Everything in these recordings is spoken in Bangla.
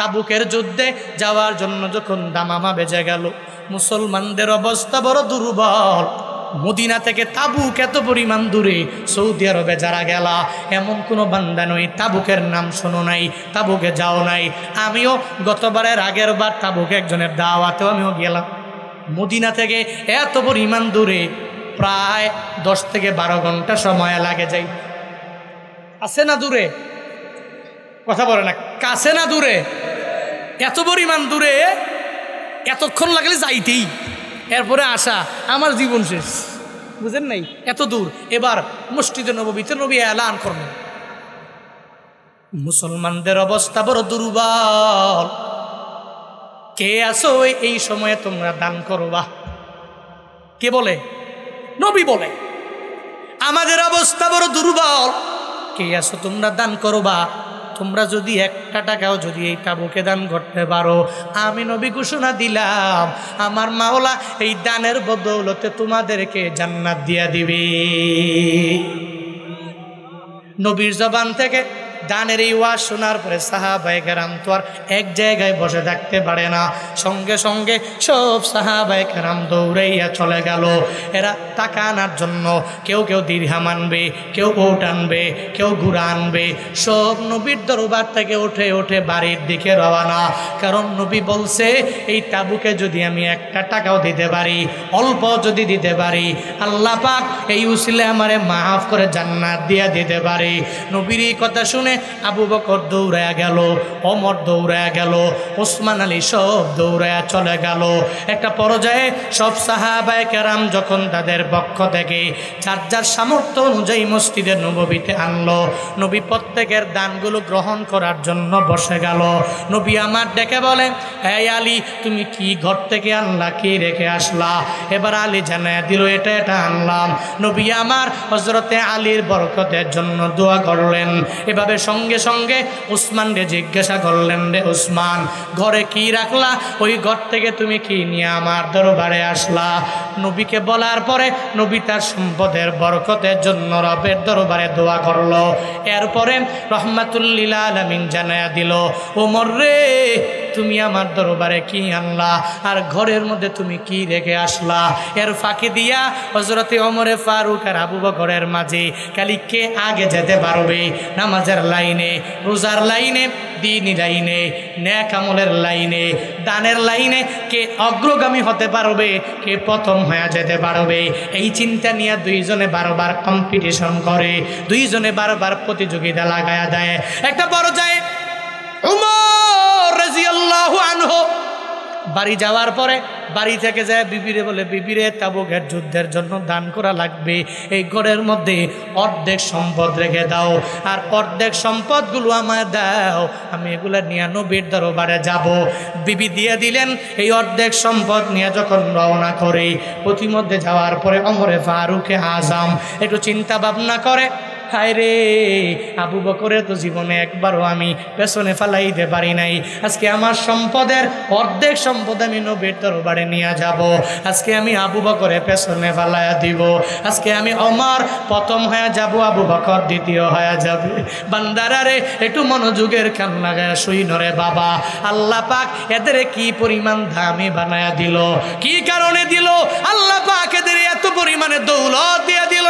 তাবুকের যুদ্ধে যাওয়ার জন্য যখন দামামা বেজে গেল, মুসলমানদের অবস্থা বড় দুর্বল। মদিনা থেকে তাবুক এত পরিমাণ দূরে, সৌদি আরবে যারা গেলা এমন কোনো বান্দা নয় তাবুকের নাম শোনো নাই, তাবুকে যাও নাই। আমিও গতবারের আগের বার তাবুকে একজনের দাওয়াতেও আমিও গেলাম। মদিনা থেকে এত পরিমাণ দূরে, প্রায় 10 থেকে 12 ঘন্টা সময় লাগে যাই। আছে না দূরে? কথা বলে না, কাছে না দূরে? এত পরিমাণ দূরে, এতক্ষণ লাগলে যাইতেই, এরপরে আসা আমার জীবন শেষ। বুঝেন নাই? এত দূর। এবার মসজিদে নববীতে নবী এলান করলেন, মুসলমানদের অবস্থা বড় দুর্বল, কে আসো এই সময়ে তোমরা দান করবা? কে বলে? নবী বলে, আমাদের অবস্থা বড় দুর্বল, কে আসো তোমরা দান করবা? তোমরা যদি 1 টাকাও যদি এই তাবুকে দান করতে পারো, আমি নবী ঘোষণা দিলাম আমার মাওলা এই দানের বদৌলতে তোমাদেরকে জান্নাত দিয়া দিবে। নবীর জবান থেকে দানের এই ওয়াজ শোনার পরে সাহাবায়ে কেরাম তো আর এক জায়গায় বসে থাকতে পারে না, সঙ্গে সঙ্গে সব সাহাবায়ে কেরাম দৌড়াইয়া চলে গেল। এরা টাকা আনার জন্য কেউ কেউ দিরহাম আনবে, কেউ ওট আনবে, কেউ গুড়া আনবে, সব নবীর দরবার থেকে উঠে উঠে বাড়ির দিকে রওনা। কারণ নবী বলছে এই তাবুকে যদি আমি 1 টাকাও দিতে পারি, অল্প যদি দিতে পারি, আল্লাহ পাক এই উসিলে আমারে মাফ করে জান্নাত দিয়া দিতে পারে। নবীর এই কথা শুনে আবু বকর দৌড়ায়া গেল, ওমর দৌড়ায়া গেল, ওসমান আলী সব দৌড়ায়া চলে গেল। একটা পর্যায়ে সব সাহাবায়ে কেরাম যখন তাদের পক্ষ থেকে যার যার সামর্থ্য অনুযায়ী মসজিদে নববীতে আনলো, নবী প্রত্যেকের দানগুলো গ্রহণ করার জন্য বসে গেল। নবী আমার ডেকে বলে, হে আলী, তুমি কি ঘর থেকে আনলা, কি রেখে আসলা? এবার আলী জানায় দিল, এটা এটা আনলাম। নবী আমার হযরতে আলীর বরকতের জন্য দোয়া করলেন। এভাবে সঙ্গে সঙ্গে উসমানকে জিজ্ঞাসা করলেন, রে উসমান, ঘরে কি রাখলা? ওই ঘর থেকে তুমি কি নিয়ে আমার দরবারে আসলা? নবীকে বলার পরে নবী তার সম্পদের বরকতের জন্য রবের দরবারে দোয়া করলো। এরপরে রহমাতুল লিল আলামিন জানায়া দিল, ওমর রে, তুমি আমার দরবারে কি আনলা আর ঘরের মধ্যে তুমি কি রেখে আসলা? এর ফাঁকি দিয়া হযরতে ওমরে ফারুক আর আবু বকরের মাঝে খালি কে আগে যেতে পারবে, নামাজের লাইনে, রোজার লাইনে, দ্বীনি লাইনে, নেক আমলের লাইনে, দানের লাইনে কে অগ্রগামী হতে পারবে, কে প্রথম হয়ে যেতে পারবে, এই চিন্তা নিয়ে দুইজনে বারবার কম্পিটিশন করে, দুইজনে বারবার প্রতিযোগিতা লাগায়া দেয়। একটা পর্যায়ে উমর রাদিয়াল্লাহু আনহু বাড়ি যাওয়ার পরে বাড়ি থেকে যায় বিবিরে বলে, বিবিরে, তাবুকের যুদ্ধের জন্য দান করা লাগবে, এই ঘরের মধ্যে অর্ধেক সম্পদ রেখে দাও, আর অর্ধেক সম্পদগুলো আমায় দাও, আমি এগুলো নিয়ে নবীর দরবারে যাব। বিবি দিয়ে দিলেন। এই অর্ধেক সম্পদ নিয়ে যখন রওনা করে, প্রতিমধ্যে যাওয়ার পরে ওমরে ফারুকে আজম একটু চিন্তা ভাবনা করে, হায় রে, আবু বকরের তো জীবনে একবারও আমি পেছনে ফালাইতে পারি নাই, আজকে আমার সম্পদের অর্ধেক সম্পদ আমি নবীর দরবারে নিয়ে যাব, আজকে আমি আবু বকরের পেছনে ফালাইয়া দিব, আজকে আমি ওমর প্রথম হয়ে যাব, আবু বকর দ্বিতীয় হয়ে যাবে। বান্দারা রে, একটু মনোযোগের কান লাগায় শুই নরে বাবা, আল্লাহ পাক এদের কি পরিমাণ দামি বানায়া দিল, কি কারণে দিল? আল্লাহ পাক এদের এত পরিমাণে দৌলত দিয়ে দিল।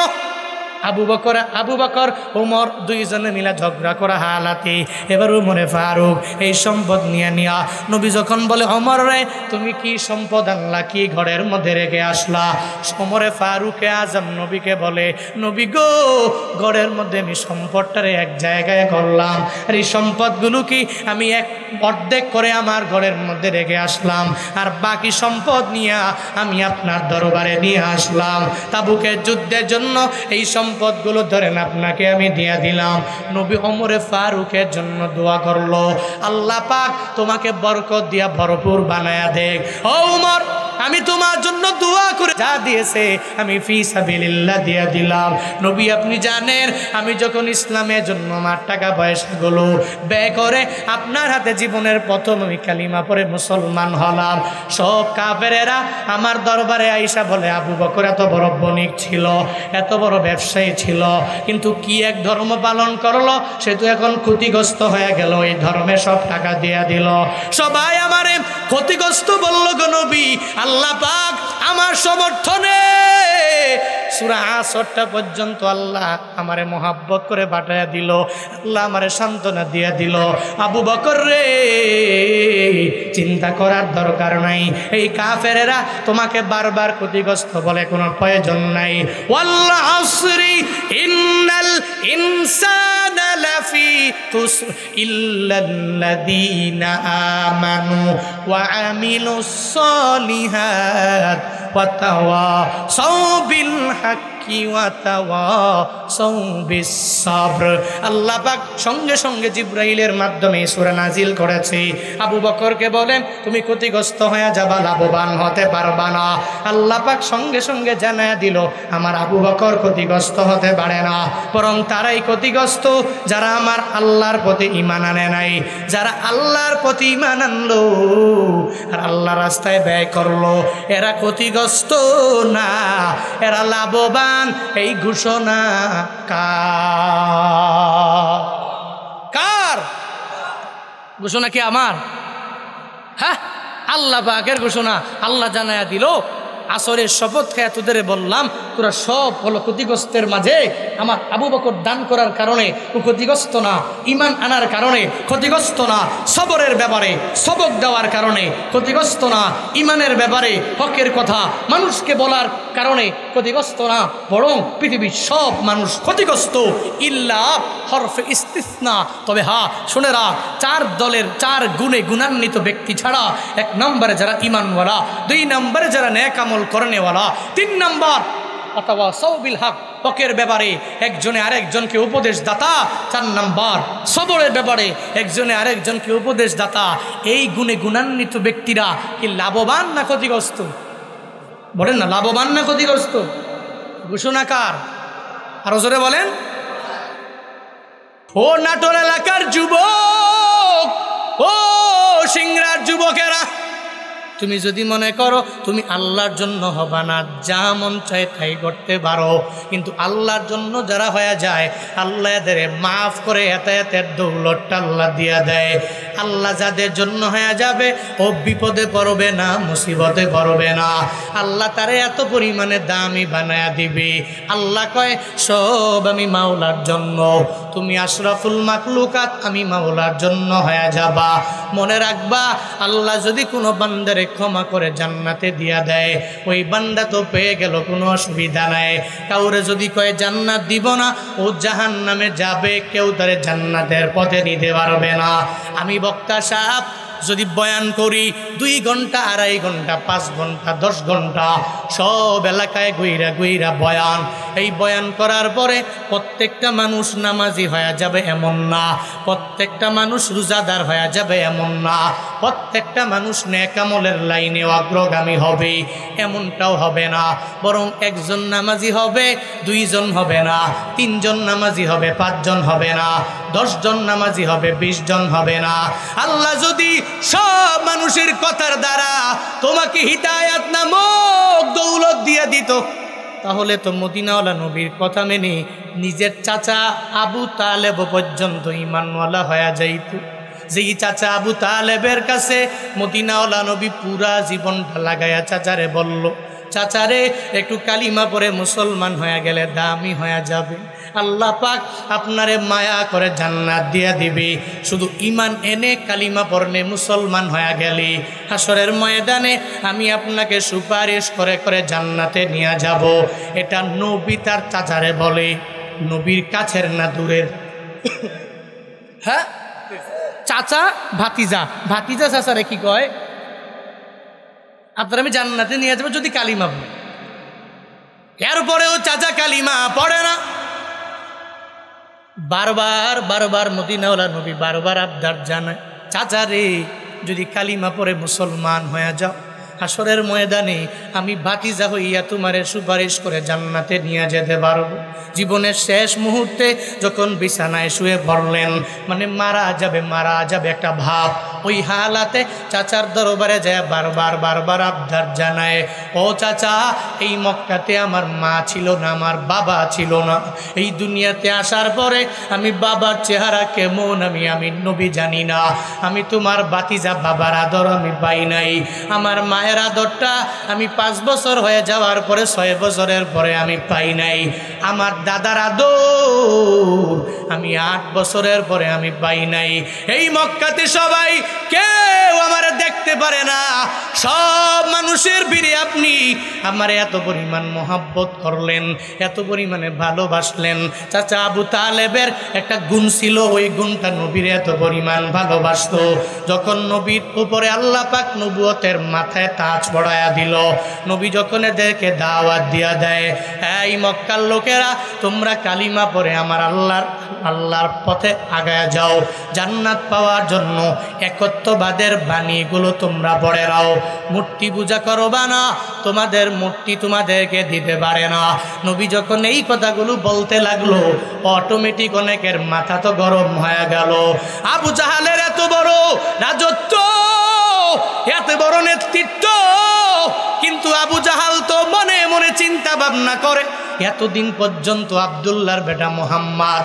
আবু বকর ওমর দুইজনে মিলে ঝগড়া করা হালাতে এবার ওমরে ফারুক এই সম্পদ নিয়ে নিয়া নবী যখন বলে, ওমর রে, তুমি কি সম্পদ আনলা, কি ঘরের মধ্যে রেখে আসলা? ওমরে ফারুকে আজম নবীকে বলে, নবী গো, ঘরের মধ্যে আমি সম্পদটারে এক জায়গায় করলাম, আর এই সম্পদগুলো কি আমি অর্ধেক করে আমার ঘরের মধ্যে রেখে আসলাম, আর বাকি সম্পদ নিয়ে আমি আপনার দরবারে নিয়ে আসলাম। তাবুকের যুদ্ধের জন্য এই সম্পদগুলো ধরেন আপনাকে আমি দিয়ে দিলাম। নবী ওমরে ফারুকের জন্য দোয়া করলো, আল্লাহ পাক তোমাকে বরকত দিয়া ভরপুর বানায়া দেখ। ও ওমর, আমি তোমার জন্য দোয়া করে যা দিয়েছে আমি ফি সাবিলিল্লাহ দিয়া দিলাম। নবী আপনি জানেন আমি যখন ইসলামের জন্য আমার টাকা পয়সাগুলো ব্যয় করে আপনার হাতে জীবনের প্রথম আমি কালিমা পড়ে মুসলমান হলাম, সব কাফেরেরা আমার দরবারে আইসা বলে আবু বকর এত বড় বণিক ছিল, এত বড় ব্যবসায়ী ছিল, কিন্তু কি এক ধর্ম পালন করলো, সে তো এখন ক্ষতিগ্রস্ত হয়ে গেল, এই ধর্মে সব টাকা দিয়া দিল। সবাই আমারে ক্ষতিগ্রস্ত বলল গো নবী, আল্লাহ পাক আমার সমর্থনে সূরা আসরটা পর্যন্ত আল্লাহ আমারে মোহাব্বত করে পাঠাইয়া দিল, আল্লাহ আমারে সান্ত্বনা দিয়া দিল। আবু বকর রে চিন্তা করার দরকার নাই, এই কাফেরেরা তোমাকে বারবার ক্ষতিগ্রস্ত বলে কোনো প্রয়োজন নাই। ওয়াল আসরি ইন্নাল ইনসানা লাফি খুসর ইল্লাল্লাযীনা আমানু ওয়া আমিলুস সলিহাত ওয়া তাওয়াসাউ বিল হাক্কি ওয়া তাওয়াসাউ বিস সাবর। আল্লাহ পাক সঙ্গে সঙ্গে জিবরাইলের মাধ্যমে সূরা নাজিল করেছে। আবু বকরকে বলেন তুমি ক্ষতিগ্রস্ত হয়ে যাবা, লাভবান হতে পারবা না। আল্লাহ পাক সঙ্গে সঙ্গে জানায়া দিল আমার আবু বকর ক্ষতিগ্রস্ত হতে পারে না, বরং তারাই ক্ষতিগ্রস্ত যারা আমার আল্লাহর প্রতি ঈমান আনে নাই, যারা আল্লাহর প্রতি ঈমান আনলো আর আল্লাহ রাস্তায় ব্যয় করলো, এরা ক্ষতিগ্রস্ত না, এরা লাভবান। এই ঘোষণা কার ঘোষণা? কি আমার? হ্যাঁ, আল্লাহ পাকের ঘোষণা। আল্লাহ জানায়া দিল আসরের শপথ খেয়ে তোদের বললাম তোরা সব হলো ক্ষতিগ্রস্তের মাঝে, আমার আবু বকর দান করার কারণে ও ক্ষতিগ্রস্ত না, ঈমান আনার কারণে ক্ষতিগ্রস্ত না, সবরের ব্যাপারে সবক দেওয়ার কারণে ক্ষতিগ্রস্ত না, ঈমানের ব্যাপারে হকের কথা মানুষকে বলার কারণে ক্ষতিগ্রস্ত না, বরং পৃথিবীর সব মানুষ ক্ষতিগ্রস্ত ইল্লা হরফে ইস্তিসনা। তবে হ্যাঁ শুনে রাখ, চার দলের চার গুণে গুণান্বিত ব্যক্তি ছাড়া, এক নম্বরে যারা ঈমানওয়ালা, দুই নম্বরে যারা নেক আমল করেনেওয়ালা, তিন নম্বর ওয়াতাওয়াসাউ বিল হক হকের ব্যাপারে একজনে আরেকজনকে উপদেশ দাতা, চার নম্বর সবরের ব্যাপারে একজনে আরেকজনকে উপদেশ দাতা। এই গুণে গুণান্বিত ব্যক্তিরা কি লাভবান না ক্ষতিগ্রস্ত? বলেন না, লাভবান না ক্ষতিগ্রস্ত? ঘোষণাকার আরো জোরে বলেন। ও নাটোর এলাকার যুবক, ও সিংড়ার যুবকেরা, তুমি যদি মনে করো তুমি আল্লাহর জন্য হবা না, যা মন চায় তাই করতে পারো, কিন্তু আল্লাহর জন্য যারা হয়ে যায় আল্লাহ এদের মাফ করে এতের দৌলতটা আল্লাহ দিয়া দেয়। আল্লাহ যাদের জন্য হয়ে যাবে ও বিপদে পড়বে না, মুসিবতে পড়বে না, আল্লাহ তারে এত পরিমাণে দামি বানায়া দিবে। আল্লাহ কয় সব আমি মাওলার জন্য, তুমি আশরাফুল মাখলুকাত, আমি মাওলার জন্য হয়ে যাবা। মনে রাখবা আল্লাহ যদি কোনো বান্দারে ক্ষমা করে জান্নাতে দিয়া দেয়, ওই বান্দা তো পেয়ে গেল, কোনো অসুবিধা নাই। কাউরে যদি কয় জান্নাত দিব না, ও জাহান্নামে যাবে, কেউ তারে জান্নাতের পথে নিতে পারবে না। আমি বক্তা সাহেব যদি বয়ান করি 2 ঘন্টা, 2.5 ঘন্টা, 5 ঘন্টা, 10 ঘন্টা সব এলাকায় গুইরা গুইরা বয়ান, এই বয়ান করার পরে প্রত্যেকটা মানুষ নামাজি হয়ে যাবে এমন না, প্রত্যেকটা মানুষ রোজাদার হয়ে যাবে এমন না, প্রত্যেকটা মানুষ নেক আমলের লাইনে অগ্রগামী হবে এমনটাও হবে না, বরং একজন নামাজি হবে, 2 জন হবে না, 3 জন নামাজি হবে, 5 জন হবে না, 10 জন নামাজি হবে, 20 জন হবে না। আল্লাহ যদি সব মানুষের কথার দ্বারা তোমাকে হিদায়াত নামক দৌলত দিয়ে দিত, তাহলে তো মদিনাওয়ালা নবীর কথা মেনে নিজের চাচা আবু তালেব পর্যন্ত ঈমানওয়ালা হয়ে যাইত। যেই চাচা আবু তালেবের কাছে মদিনাওয়ালা নবী পুরা জীবনটা লাগায়া চাচারে বলল, চাচারে একটু কালিমা পরে মুসলমান হয়ে গেলে দামি হয়ে যাবে, আল্লাহ পাক আপনারে মায়া করে জান্নাত দিয়া দিবে। শুধু ঈমান এনে কালিমা পড়নে মুসলমান হয়ে গেলে হাসরের ময়দানে আমি আপনাকে সুপারিশ করে করে জান্নাতে নিয়ে যাব। এটা নবী তার চাচারে বলে, নবীর কাছের না দূরের। হ্যাঁ, চাচা ভাতিজা, ভাতিজা চাচারে কি কয়, আপনার আমি জান্নাতে নিয়ে যাবো যদি কালিমা পড়ে। এরপরেও চাচা কালিমা পড়ে না। বারবার বারবার মদিনাওয়ালা নবী বারবার আবদার জানায়, চাচা রে যদি কালিমা পড়ে মুসলমান হয়ে যাও, হাসরের ময়দানে আমি ভাতিজা হইয়া তোমারে সুপারিশ করে জান্নাতে নিয়ে যেতে পারবো। জীবনের শেষ মুহূর্তে যখন বিছানায় শুয়ে পড়লেন, মানে মারা যাবে একটা ভাব, ওই হালাতে চাচার দরবারে যায় বারবার আবদার জানায়, ও চাচা, এই মক্কাতে আমার মা ছিল না, আমার বাবা ছিল না, এই দুনিয়াতে আসার পরে আমি বাবার চেহারা কেমন আমি নবী জানি না, আমি তোমার ভাতিজা বাবার আদর আমি পাই নাই, আমার মায়ের আদরটা আমি 5 বছর হয়ে যাওয়ার পরে 6 বছরের পরে আমি পাই নাই, আমার দাদার আদর আমি 8 বছরের পরে আমি পাই নাই। এই মক্কাতে সবাই কেউ আমার দেখতে পারে না, সব মানুষের ভিড়ে আপনি আমারে এত পরিমাণ মোহাব্বত করলেন, এত পরিমাণে ভালোবাসলেন। চাচা আবু তালেবের একটা গুণ ছিল, ওই গুণটা নবীর এত পরিমাণ ভালোবাসতো, যখন নবীর উপরে আল্লাহ পাক নবুয়তের মাথায় তাজ পড়ায়া দিল, নবী যখন এদেরকে দাওয়াত দিয়া দেয়, এই মক্কার লোকেরা তোমরা কালিমা পড়ে আমার আল্লাহর পথে আগায়া যাও, জান্নাত পাওয়ার জন্য একত্ববাদের বাণীগুলো তোমরা পড়ে নাও, মূর্তি পূজা করবা না, তোমাদের মূর্তি তোমাদেরকে দিতে পারে না। নবী যখন এই কথাগুলো বলতে লাগলো, অটোমেটিক অনেকের মাথা তো গরম হয়ে গেল। আবু জাহালের এত বড় রাজত্ব, এত বড় নেতৃত্ব, কিন্তু আবু জাহাল তো মনে মনে চিন্তা ভাবনা করে, এতদিন পর্যন্ত আব্দুল্লাহর বেটা মুহাম্মদ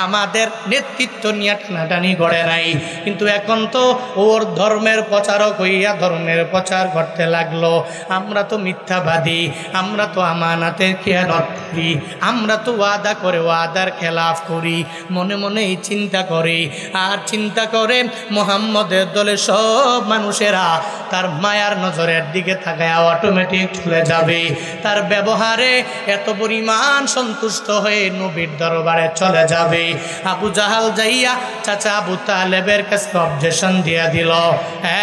আমাদের নেতৃত্ব নিয়ে টানাটানি করে নাই, কিন্তু এখন তো ওর ধর্মের প্রচারক হইয়া ধর্মের প্রচার করতে লাগলো। আমরা তো মিথ্যাবাদী, আমরা তো আমানাতের খেয়ানত করি, আমরা তো ওয়াদা করে ওয়াদার খেলাফ করি, মনে মনে এই চিন্তা করি। আর চিন্তা করে মুহাম্মদের দলে সব মানুষেরা তার মায়ার নজরের দিকে তাকায় অটোমেটিক চলে যাবে, তার ব্যবহারে এত পরিমাণ সন্তুষ্ট হয়ে নবীর দরবারে চলে যাবে। আবু জাহাল যাইয়া চাচা আবু তালেবের কাছে অবজেকশন দিয়া দিল,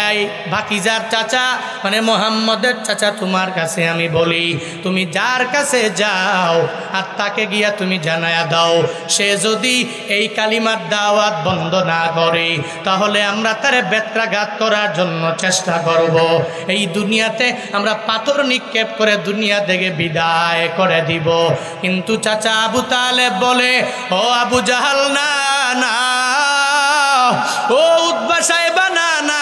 এই ভাতিজার চাচা মানে মুহাম্মদের চাচা, তোমার কাছে আমি বলি, তুমি যার কাছে যাও আর তাকে গিয়া তুমি জানায়া দাও, সে যদি এই কালিমার দাওয়াত বন্ধ না করে তাহলে আমরা তারে বেত্রাঘাত করার জন্য চেষ্টা করব, এই দুনিয়াতে আমরা পাথর নিক্ষেপ করে দুনিয়া থেকে বিদায় করে দিব। কিন্তু চাচা আবু তালেব বলে, ও আবু জাহাল, না না, ও উতবা সাহেবা, না না,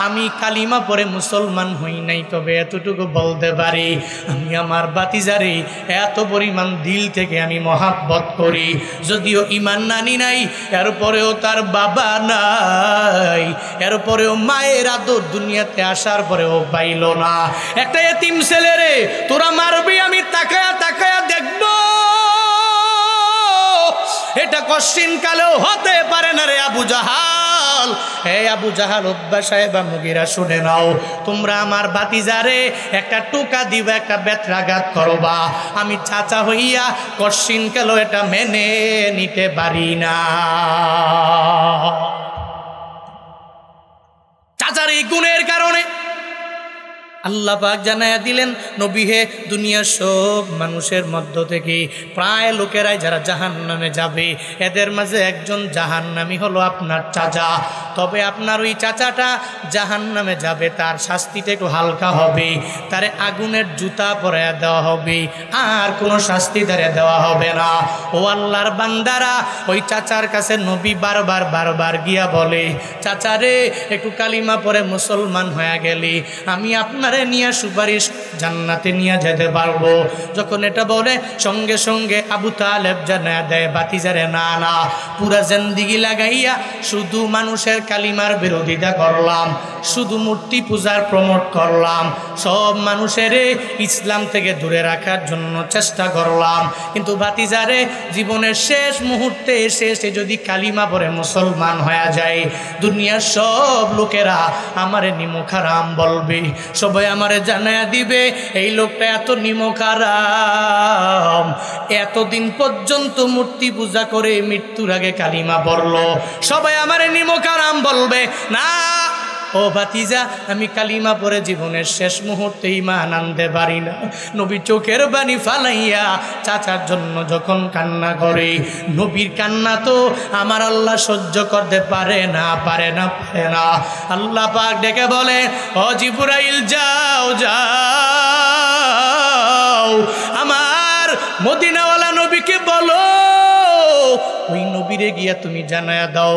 আমি কালিমা পড়ে মুসলমান হই নাই, তবে এতটুকু বলতে পারি আমি আমার ভাতিজারে এত পরিমাণ দিল থেকে আমি মহাব্বত করি, যদিও ইমান নানি নাই, এরপরেও তার বাবা নাই, এরপরেও মায়ের আদর দুনিয়াতে আসার পরেও পাইল না, একটা এতিম ছেলে রে তোরা মারবি, আমি তাকায়া তাকায়া দেখব, এটা কশিন কালেও হতে পারে না রে আবু জাহাল। হে আবু জাহাল, উতবা সাহেবা, মুগিরা, শুনে নাও, তোমরা আমার ভাতিজারে একটা টোকা দিবা, একটা বেত্রাঘাত করবা, আমি চাচা হইয়া কশিন কালেও এটা মেনে নিতে পারি না। চাচার এই গুণের কারণে আল্লাহ পাক জানায়া দিলেন, নবী হে, দুনিয়ার সব মানুষের মধ্য থেকে প্রায় লোকেরাই যারা জাহান্নামে যাবে, এদের মাঝে একজন জাহান্নামী হলো আপনার চাচা, তবে আপনার ওই চাচাটা জাহান্নামে যাবে, তার শাস্তিটা একটু হালকা হবে, তারে আগুনের জুতা পরাইয়া দেওয়া হবে, আর কোনো শাস্তি তারে দেওয়া হবে না। ও আল্লাহর বান্দারা, ওই চাচার কাছে নবী বারবার গিয়া বলে, চাচারে একটু কালিমা পরে মুসলমান হয়ে গেলে আমি আপনারে নিয়ে সুপারিশ জান্নাতে নিয়ে যেতে পারবো। যখন এটা বলে সঙ্গে সঙ্গে আবু তালেব জানায়া দেয়, ভাতিজারে, না না, পুরা জিন্দেগি লাগাইয়া শুধু মানুষের কালিমার বিরোধিতা করলাম, শুধু মূর্তি পূজার প্রমোট করলাম, সব মানুষের ইসলাম থেকে দূরে রাখার জন্য চেষ্টা করলাম, কিন্তু ভাতিজারে জীবনের শেষ মুহূর্তে এসে যদি কালিমা পড়ে মুসলমান হয়ে যায়, দুনিয়ার সব লোকেরা আমারে নিমুখারাম বলবে, সবাই আমারে জানায়া দিবে এই লোকটা এত নিমুখারাম, এতদিন পর্যন্ত মূর্তি পূজা করে মৃত্যুর আগে কালিমা পড়লো, সবাই আমারে নিমুখারাম বলবে। না, ও ও ভাতিজা, আমি কালিমা পড়ে জীবনের শেষ মুহূর্তে ঈমান আনতে পারি না। নবী চোখের পানি ফালাইয়া চাচার জন্য যখন কান্না করে, নবীর কান্না তো আমার আল্লাহ সহ্য করতে পারে না। আল্লাহ পাক ডেকে বলে, ও জিবরাইল যাও যাও, আমার মদিনাওয়ালা নবীকে বলো, ওই নবীরে গিয়া তুমি জানায়া দাও,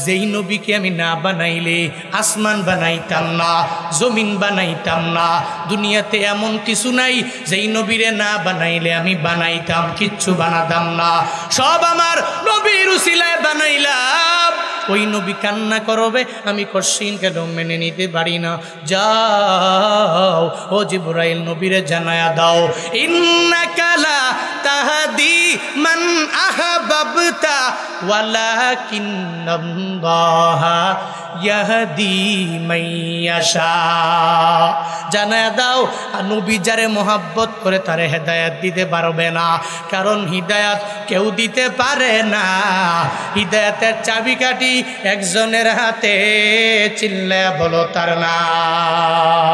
যেই নবীকে আমি না বানাইলে আসমান বানাইতাম না, জমিন বানাইতাম না। দুনিয়াতে এমন কিছু নাই যেই নবীরে না বানাইলে আমি বানাইতাম, কিচ্ছু বানাতাম না, সব আমার নবীর উসিলায় বানাইলাম। ওই নবী কান্না করবে, আমি কশিন কেন মেনে নিতে পারি না। যাও ও জিবরাইল, নবীরে জানায়া দাও, ইন্নাকা লা তাহদি মান আহবাবতা ওয়ালাকিন্নাল্লাহা ইয়াহদি মান ইয়াশা। জানায়া দাও, নবী যারে মোহাব্বত করে তারে হেদায়েত দিতে পারবে না, কারণ হিদায়াত কেউ দিতে পারে না। হিদায়াতের চাবিকাঠি একজনের হাতে, চিল্লায়া বলো তার নাম।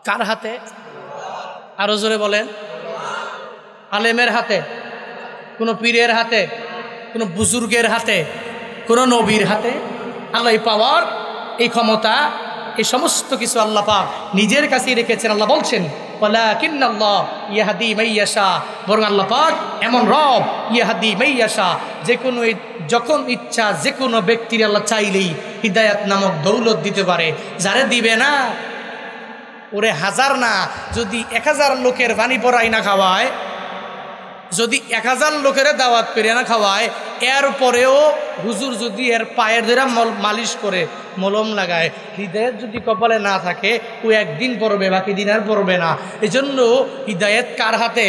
কার হাতে? আরো জোরে বলেন। আলেমের হাতে, কোনো পীরের হাতে, কোনো বুজুর্গের হাতে, কোনো নবীর হাতে? আল্লাহ এই পাওয়ার, এই ক্ষমতা, এই সমস্ত কিছু আল্লাহ পাক নিজের কাছেই রেখেছেন। আল্লাহ বলছেন, ওয়ালাকিন্নাল্লাহ ইয়াহদি মান ইয়াশা, বরং আল্লাহ পাক এমন রব, ইয়াহদি মান ইয়াশা, যে কোনো যখন ইচ্ছা যে কোনো ব্যক্তির আল্লাহ চাইলেই হিদায়াত নামক দৌলত দিতে পারে। যারে দিবে না, ওরে হাজার না, যদি 1000 লোকের পানি পড়াই না খাওয়ায়, যদি 1000 লোকের দাওয়াত করে না খাওয়ায়, এরপরেও হুজুর যদি এর পায়ের ধরে মালিশ করে মলম লাগায়, হিদায়াত যদি কপালে না থাকে, ও একদিন পড়বে, বাকি দিন আর পড়বে না। এই জন্য হিদায়াত কার হাতে?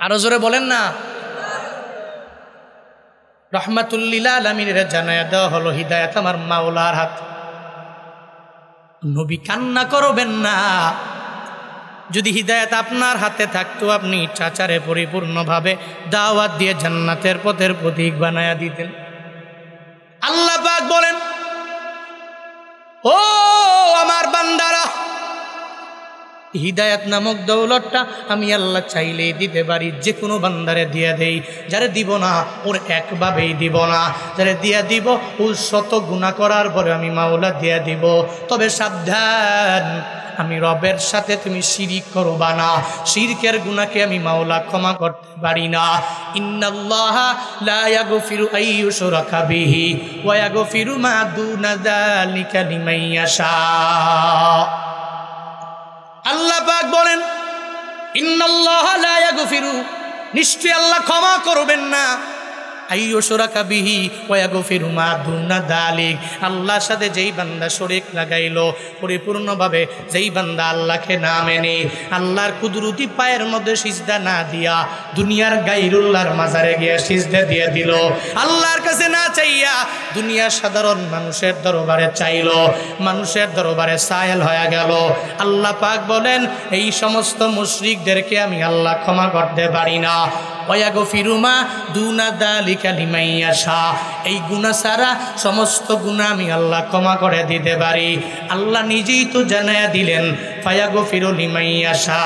আরো জোরে বলেন না। রহমাতুল্লিল আলামিনের জানায়া দেওয়া হলো, হিদায়াত আমার মাওলার হাত। নবী কান্না করবেন না। যদি হিদায়াত আপনার হাতে থাকতো, আপনি চাচারে পরিপূর্ণভাবে দাওয়াত দিয়ে জান্নাতের পথের প্রতীক বানায়া দিতেন। আল্লাহ পাক বলেন, ও আমার বান্দারা, হিদায়াত নামক দৌলতটা আমি আল্লাহ চাইলেই দিতে পারি, যে কোনো বান্দারে দিয়ে দেই। যারে দিব না, ওর একভাবেই দিব না। যারে দিয়ে দিব, ওর শত গুনাহ করার পরে আমি মাওলা দিয়ে দিব। তবে সাবধান, আমি রবের সাথে তুমি শিরিক করবা না। শিরকের গুনাহকে আমি মাওলা ক্ষমা করতে পারি না। ইন্নাল্লাহা লা ইয়াগফিরু আইয়ুশরাকা বিহি ওয়া ইয়াগফিরু মা দুনা যালিকা লিমান ইয়াশা। আল্লাহ পাক বলেন, ইন্নাল্লাহা লা ইয়াগফিরু, নিশ্চয় আল্লাহ ক্ষমা করবেন না, আইয়ুশরাকা বিহি ওয়া ইয়াগফিরু মা দুনা যালিক, আল্লাহর সাথে যেই বান্দা শরীক লাগাইলো, পরিপূর্ণভাবে যেই বান্দা আল্লাহকে না মেনে, আল্লাহর কুদরতি পায়ের মধ্যে সিজদা না দিয়া দুনিয়ার গায়রুল্লাহর মাজারে গিয়ে সিজদা দিয়ে দিল, আল্লাহর কাছে না চাইয়া দুনিয়ার সাধারণ মানুষের দরবারে চাইলো, মানুষের দরবারে সায়েল হয়ে গেল। আল্লাহ পাক বলেন, এই সমস্ত মুশরিকদেরকে আমি আল্লাহ ক্ষমা করতে পারি না। ওয়াগফিরু মা দুনা যালিকা লিমান ইয়াশা, এই গুনাহ ছাড়া সমস্ত গুনাহ আমি আল্লাহ ক্ষমা করে দিতে পারি। আল্লাহ নিজেই তো জানায়া দিলেন, ফায়াগফিরু লিমান ইয়াশা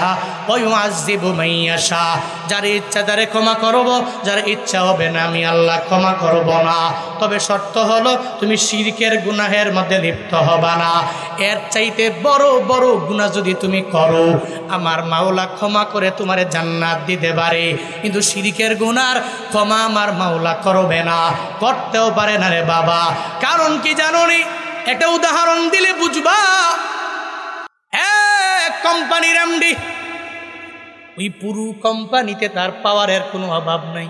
ওয়া ইউআযযিবু মান ইয়াশা, যার ইচ্ছা তারে ক্ষমা করব, যার ইচ্ছা হবে না আমি আল্লাহ ক্ষমা করব না। তবে শর্ত হলো, তুমি শিরকের গুনাহের মধ্যে লিপ্ত হবা না। এর চাইতে বড় বড় গুনাহ যদি তুমি করো, আমার মাওলা ক্ষমা করে তোমারে জান্নাত দিতে পারে, কিন্তু শিরকের গুনার ক্ষমা আমার মাওলা করবে না, করতেও পারে না রে বাবা। কারণ কি জানো নি? একটা উদাহরণ দিলে বুঝবা। এক কোম্পানির এমডি, ওই পুরো কোম্পানিতে তার পাওয়ারের কোনো অভাব নাই,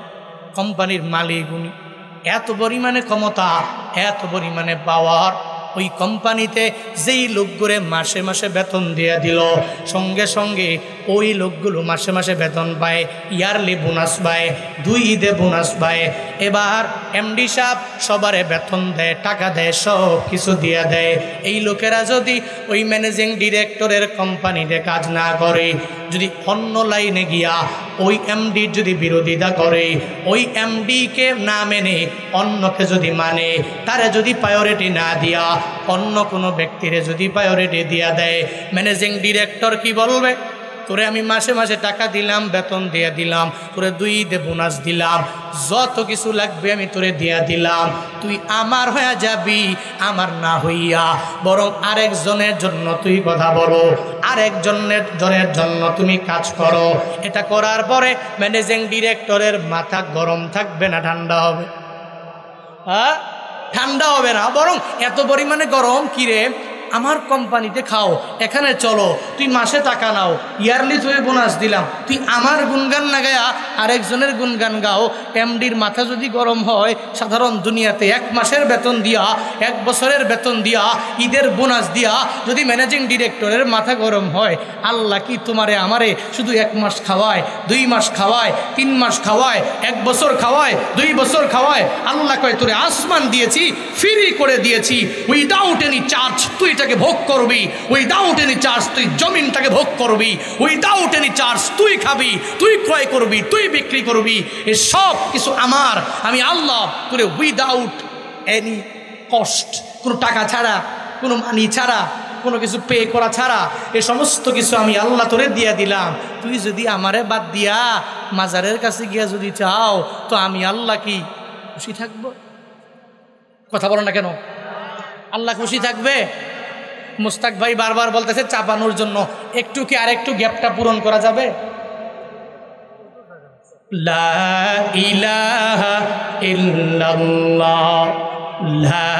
কোম্পানির মালিক উনি, এত পরিমাণে ক্ষমতা, এত পরিমাণে পাওয়ার। ওই কোম্পানিতে যেই লোকগুলো মাসে মাসে বেতন দিয়ে দিল, সঙ্গে সঙ্গে ওই লোকগুলো মাসে মাসে বেতন পায়, ইয়ারলি বোনাস পায়, 2 ঈদে বোনাস পায়। এবার এমডি সাহেব সবারে বেতন দেয়, টাকা দেয়, সব কিছু দিয়ে দেয়। এই লোকেরা যদি ওই ম্যানেজিং ডিরেক্টরের কোম্পানিতে কাজ না করে, যদি অন্য লাইনে গিয়া ওই এমডির যদি বিরোধিতা করে, ওই এমডিকে না মেনে অন্যকে যদি মানে, তারা যদি প্রায়োরিটি না দিয়া অন্য কোনো ব্যক্তিরে যদি প্রায়োরিটি দিয়া দেয়, ম্যানেজিং ডিরেক্টর কি বলবে? তোরে আমি মাসে মাসে টাকা দিলাম, বেতন দিয়ে দিলাম, তোরে 2 ঈদে বোনাস দিলাম, যত কিছু লাগবে আমি তোরে দিয়া দিলাম, তুই আমার হয়ে যাবি, আমার না হইয়া বরং আরেকজনের জন্য তুই কথা বলো, আরেকজনের জন্য তুমি কাজ করো। এটা করার পরে ম্যানেজিং ডিরেক্টরের মাথা গরম থাকবে না ঠান্ডা হবে? হ্যাঁ, ঠান্ডা হবে না, বরং এত পরিমাণে গরম, কিরে আমার কোম্পানিতে খাও, এখানে চলো, তুই মাসে টাকা নাও, ইয়ারলি তুই বোনাস দিলাম, তুই আমার গুণগান না গায়া আরেকজনের গুণগান গাও। এমডির মাথা যদি গরম হয়, সাধারণ দুনিয়াতে 1 মাসের বেতন দিয়া, 1 বছরের বেতন দিয়া, ঈদের বোনাস দিয়া যদি ম্যানেজিং ডিরেক্টরের মাথা গরম হয়, আল্লাহ কি তোমারে আমারে শুধু 1 মাস খাওয়ায়, 2 মাস খাওয়ায়, 3 মাস খাওয়ায়, 1 বছর খাওয়ায়, 2 বছর খাওয়ায়? আল্লাহ কয় তোরে আসমান দিয়েছি, ফ্রি করে দিয়েছি, উইদাউট এনি চার্জ তুই এটাকে ভোগ করবি, উইদাউট এনি চার্জ তুই জমিনটাকে ভোগ করবি, উইদাউট এনি চার্জ তুই খাবি, তুই ক্রয় করবি, তুই বিক্রি করবি, এই সব কিছু আমার। আমি আল্লাহ তোরে উইদাউট এনি কস্ট, কোনো টাকা ছাড়া, কোনো মানি ছাড়া, কোনো কিছু পে করা ছাড়া এ সমস্ত কিছু আমি আল্লাহ তোরে দিয়ে দিলাম। তুই যদি আমারে বাদ দিয়া মাজারের কাছে গিয়া যদি চাও, তো আমি আল্লাহ কি খুশি থাকবো? কথা বলো না কেন? আল্লাহ খুশি থাকবে? মুস্তাক ভাই বারবার বলতেছে চাপানোর জন্য, একটু কি আরেকটু গ্যাপটা পূরণ করা যাবে? লা ইলাহা ইল্লাল্লাহ, লা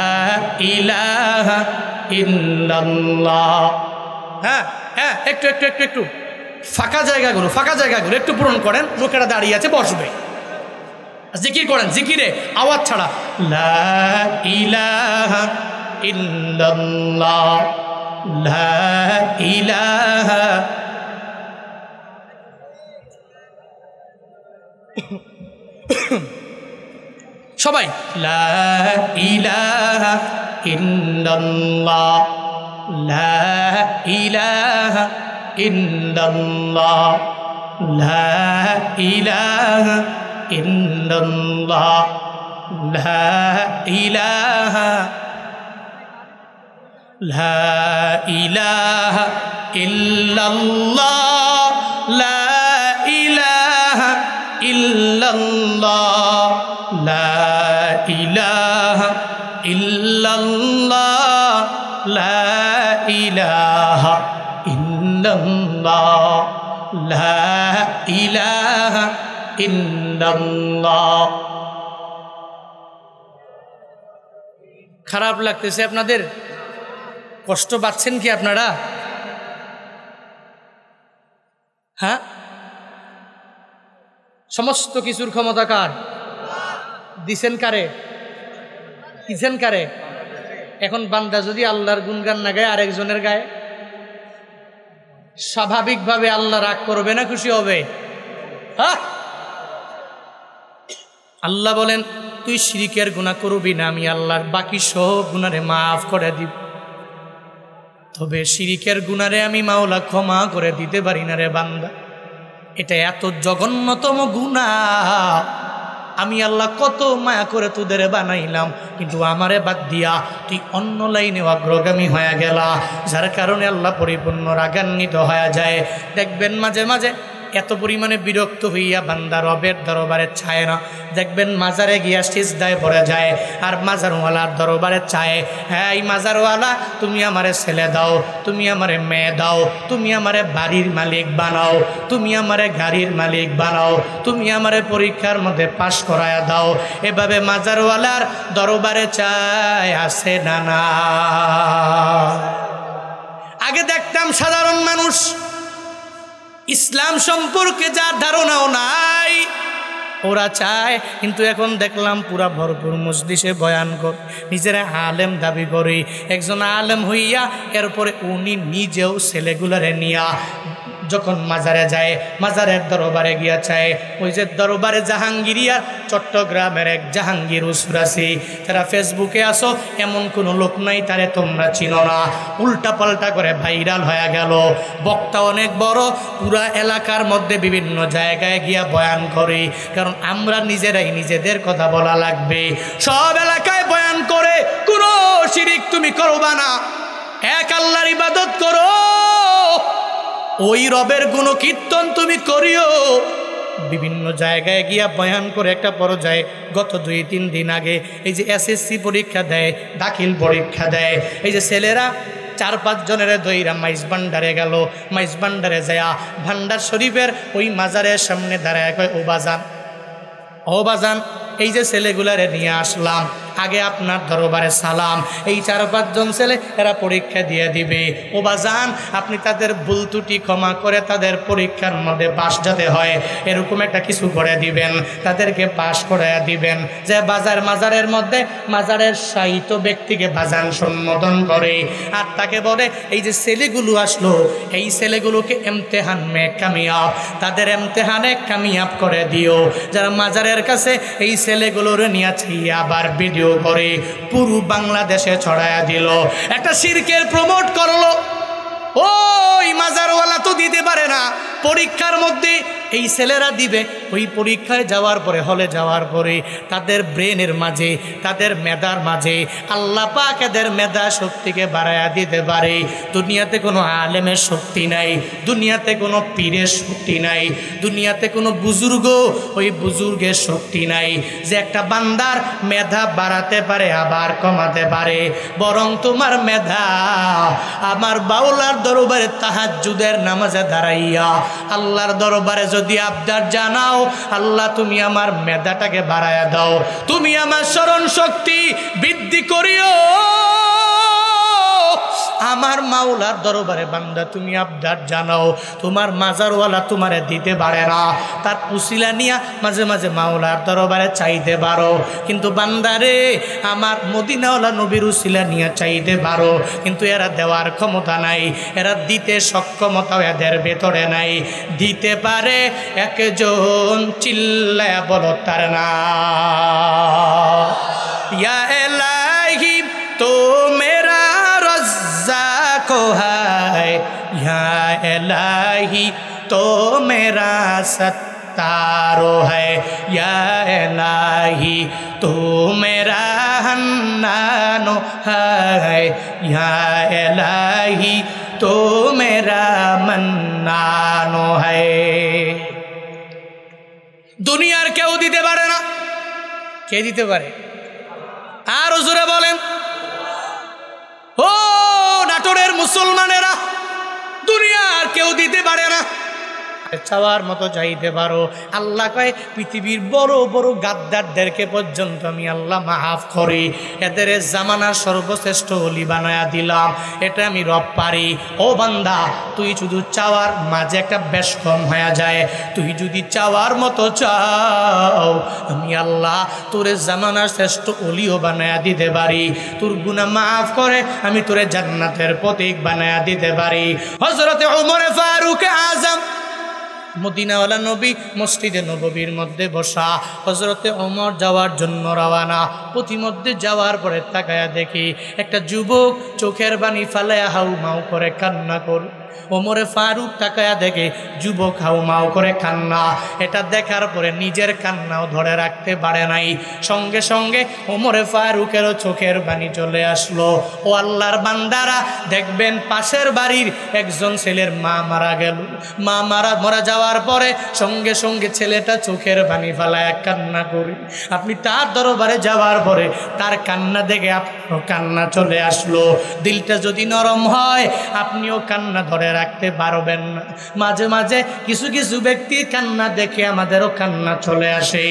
ইলাহা ইল্লাল্লাহ। হ্যাঁ হ্যাঁ, একটু একটু একটু একটু ফাঁকা জায়গাগুলো একটু পূরণ করেন। লোকেরা দাঁড়িয়ে আছে, বসবে, জিকির করেন, জিকিরে আওয়াজ ছাড়া। লা ইলাহা ইল্লাল্লাহ, লা ইলাহা। সবাই লা ইলাহা ইল্লাল্লাহ, লা ইলাহা ইল্লাল্লাহ, লা ইলাহা ইল্লাল্লাহ, লা ইলাহা, লা ইলাহা ইল্লাল্লাহ, লা ইলাহা ইল্লাল্লাহ, লা ইলাহা ইল্লাল্লাহ, লা ইলাহা ইল্লাল্লাহ, লা ইলাহা ইল্লাল্লাহ। খারাপ লাগতেছে আপনাদের? কষ্ট পাচ্ছেন কি আপনারা? হ্যাঁ, সমস্ত কিছুর ক্ষমতা কার? দিছেন কারে? দিছেন কারে? এখন বান্দা যদি আল্লাহর গুণগান না গায়, আরেকজনের গায়ে, স্বাভাবিকভাবে আল্লাহ রাগ করবে না খুশি হবে? হ্যাঁ, আল্লাহ বলেন তুই শিরিকের গুনাহ করবি না, আমি আল্লাহর বাকি সব গুনারে মাফ করে দিব। তবে শিরিকের গুনারে আমি মাওলা ক্ষমা করে দিতে পারি না রে বান্দা। এটা এত জঘন্যতম গুনাহ, আমি আল্লাহ কত মায়া করে তোদের বানাইলাম, কিন্তু আমারে বাদ দিয়া তুই অন্য লাইনে অগ্রগামী হয়ে গেলা, যার কারণে আল্লাহ পরিপূর্ণ রাগান্বিত হয়ে যায়। দেখবেন মাঝে মাঝে এত পরিমাণে বিরক্ত হইয়া বান্দা রবের দরবারে চায় না। দেখবেন মাজারে গিয়া সিজদায় পড়ে যায়, আর মাজারওয়ালার দরবারে চায়, হ্যাঁ এই মাজারওয়ালা তুমি আমারে ছেলে দাও, তুমি আমারে মেয়ে দাও, তুমি আমারে বাড়ির মালিক বানাও, তুমি আমারে গাড়ির মালিক বানাও, তুমি আমারে পরীক্ষার মধ্যে পাশ করায়া দাও। এভাবে মাজারওয়ালার দরবারে চায়, আছে না না? আগে দেখতাম সাধারণ মানুষ, ইসলাম সম্পর্কে যার ধারণাও নাই, ওরা চায়, কিন্তু এখন দেখলাম পুরা ভরপুর মজলিসে বয়ান কর, নিজেরা আলেম দাবি করে। একজন আলেম হইয়া এরপরে উনি নিজেও ছেলেগুলারে নিয়া যখন মাজারে যায়, মাজারের দরবারে গিয়া চায়, ওই যে দরবারে জাহাঙ্গীরিয়া চট্টগ্রামের এক জাহাঙ্গীর হুজুর আছে, যারা ফেসবুকে আসো এমন কোনো লোক নাই তারে তোমরা চিনো না, উল্টা পাল্টা করে ভাইরাল হয়ে গেল। বক্তা অনেক বড়, পুরা এলাকার মধ্যে বিভিন্ন জায়গায় গিয়া বয়ান করে, কারণ আমরা নিজেরাই নিজেদের কথা বলা লাগবে। সব এলাকায় বয়ান করে কোনো শিরিক তুমি করবা না, এক আল্লাহর ইবাদত করো, ওই রবের গুণ কীর্তন তুমি করিও। বিভিন্ন জায়গায় গিয়া বয়ান করে একটা পর্যায়ে গত 2-3 দিন আগে এই যে এসএসসি পরীক্ষা দেয়, দাখিল পরীক্ষা দেয়, এই যে ছেলেরা 4-5 জনের দইরা মাইজ ভান্ডারে গেল। মাইজ ভান্ডারে যায় ভান্ডার শরীফের ওই মাজারের সামনে দাঁড়ায় কয়, ও বাজান, ও বাজান, এই যে ছেলেগুলারে নিয়ে আসলাম, আগে আপনার দরবারে সালাম। এই 4-5 জন ছেলে এরা পরীক্ষা দিয়ে দিবে, ও বাজান আপনি তাদের ভুল ত্রুটি ক্ষমা করে তাদের পরীক্ষার মধ্যে পাশ যাতে হয় এরকম একটা কিছু করে দিবেন, তাদেরকে পাশ করে দিবেন। যে মাজারের মধ্যে মাজারের সাহিত্য ব্যক্তিকে বাজান সম্বোধন করে, আর তাকে বলে এই যে ছেলেগুলো আসলো, এই ছেলেগুলোকে ইমতিহান মে কামিয়াব, তাদের ইমতিহানে কামিয়াব করে দিও। যারা মাজারের কাছে এই ছেলেগুলোর নিয়ে চাইয়া আবার ভিডিও করে পুরো বাংলাদেশে ছড়ায়া দিল, একটা শিরকের প্রমোট করলো। ওই মাজারওয়ালা তো দিতে পারে না, পরীক্ষার মধ্যে এই ছেলেরা দিবে। ওই পরীক্ষায় যাওয়ার পরে, হলে যাওয়ার পরে তাদের ব্রেনের মাঝে, তাদের মেধার মাঝে আল্লাহ পাক এদের মেধা শক্তিকে বাড়ায়া দিতে পারে। দুনিয়াতে কোনো আলেমের শক্তি নাই, দুনিয়াতে কোনো পীরের শক্তি নাই, দুনিয়াতে কোনো বুজুর্গ, ওই বুজুর্গের শক্তি নাই যে একটা বান্দার মেধা বাড়াতে পারে আবার কমাতে পারে। বরং তোমার মেধা আমার বাউলার দরবারে তাহাজ্জুদের নামাজে দাঁড়াইয়া আল্লাহর দরবারে যদি আবদার জানাও, আল্লাহ তুমি আমার মেধাটাকে বাড়ায়া দাও, তুমি আমার স্মরণ শক্তি বৃদ্ধি করিও। আমার মাওলার দরবারে বান্দা তুমি আবদার জানাও, তোমার মাজারওয়ালা তোমারে দিতে পারে না, তার উসিলা নিয়া মাঝে মাঝে মাওলার দরবারে চাইতে পারো। কিন্তু বান্দারে আমার মদিনাওয়ালা নবীর উসিলা নিয়ে চাইতে পারো, কিন্তু এরা দেওয়ার ক্ষমতা নাই, এরা দিতে সক্ষমতাও এদের ভেতরে নাই। দিতে পারে একজন, চিল্লায়া বলো তার না। ইয়া ইলাহি তো মেরা को है, या इलाही तो मेरा सत्तारो है, या इलाही तो मेरा हन्नानो है, या इलाही तो मेरा मन्नानो है। দুনিয়ার কেউ দিতে পারে না, কে দিতে পারে? আর হুজুরে বলেন, ও নাটোরের মুসলমানেরা, দুনিয়ার কেউ দিতে পারে না, চাওয়ার মতো চাইতে পারো। আল্লাহ কয় পৃথিবীর বড় বড় গাদ্দারদেরকে পর্যন্ত আমি আল্লাহ মাফ করি, এদের জামানার সর্বশ্রেষ্ঠ ওলি বানায়া দিলাম, এটা আমি রব পারি। ও বান্দা, তুই শুধু চাওয়ার মাঝে একটা বেশ কম হয়ে যায়, তুই যদি চাওয়ার মতো চাও আমি আল্লাহ তোরে জামানার শ্রেষ্ঠ ওলিও বানায়া দিতে পারি, তোর গুনাহ মাফ করে আমি তোরে জান্নাতের প্রতীক বানায়া দিতে পারি। হযরতে ওমর ফারুক আজম মদিনাওয়ালা নবী মসজিদে নববীর মধ্যে বসা, হযরতে ওমর যাওয়ার জন্য রওয়ানা। প্রতিমধ্যে যাওয়ার পরে তাকায়া দেখি একটা যুবক চোখের পানি ফালায়া হাউমাউ করে কান্না করে। ওমরে ফারুক তাকায়া দেখে যুবক হাউমাউ করে কান্না। এটা দেখার পরে নিজের কান্নাও ধরে রাখতে পারে নাই, সঙ্গে সঙ্গে ওমরে ফারুকেরও চোখের পানি চলে আসলো। ও আল্লাহর বান্দারা, দেখবেন পাশের বাড়ির একজন ছেলের মা মারা গেল, মা মারা যাওয়ার পরে সঙ্গে সঙ্গে ছেলেটা চোখের পানি ফালায় কান্না করি। আপনি তার দরবারে যাওয়ার পরে তার কান্না দেখে আপনার কান্না চলে আসলো। দিলটা যদি নরম হয় আপনিও কান্না ধরে রাখতে পারবেন না। মাঝে মাঝে কিছু কিছু ব্যক্তির কান্না দেখে আমাদেরও কান্না চলে আসে,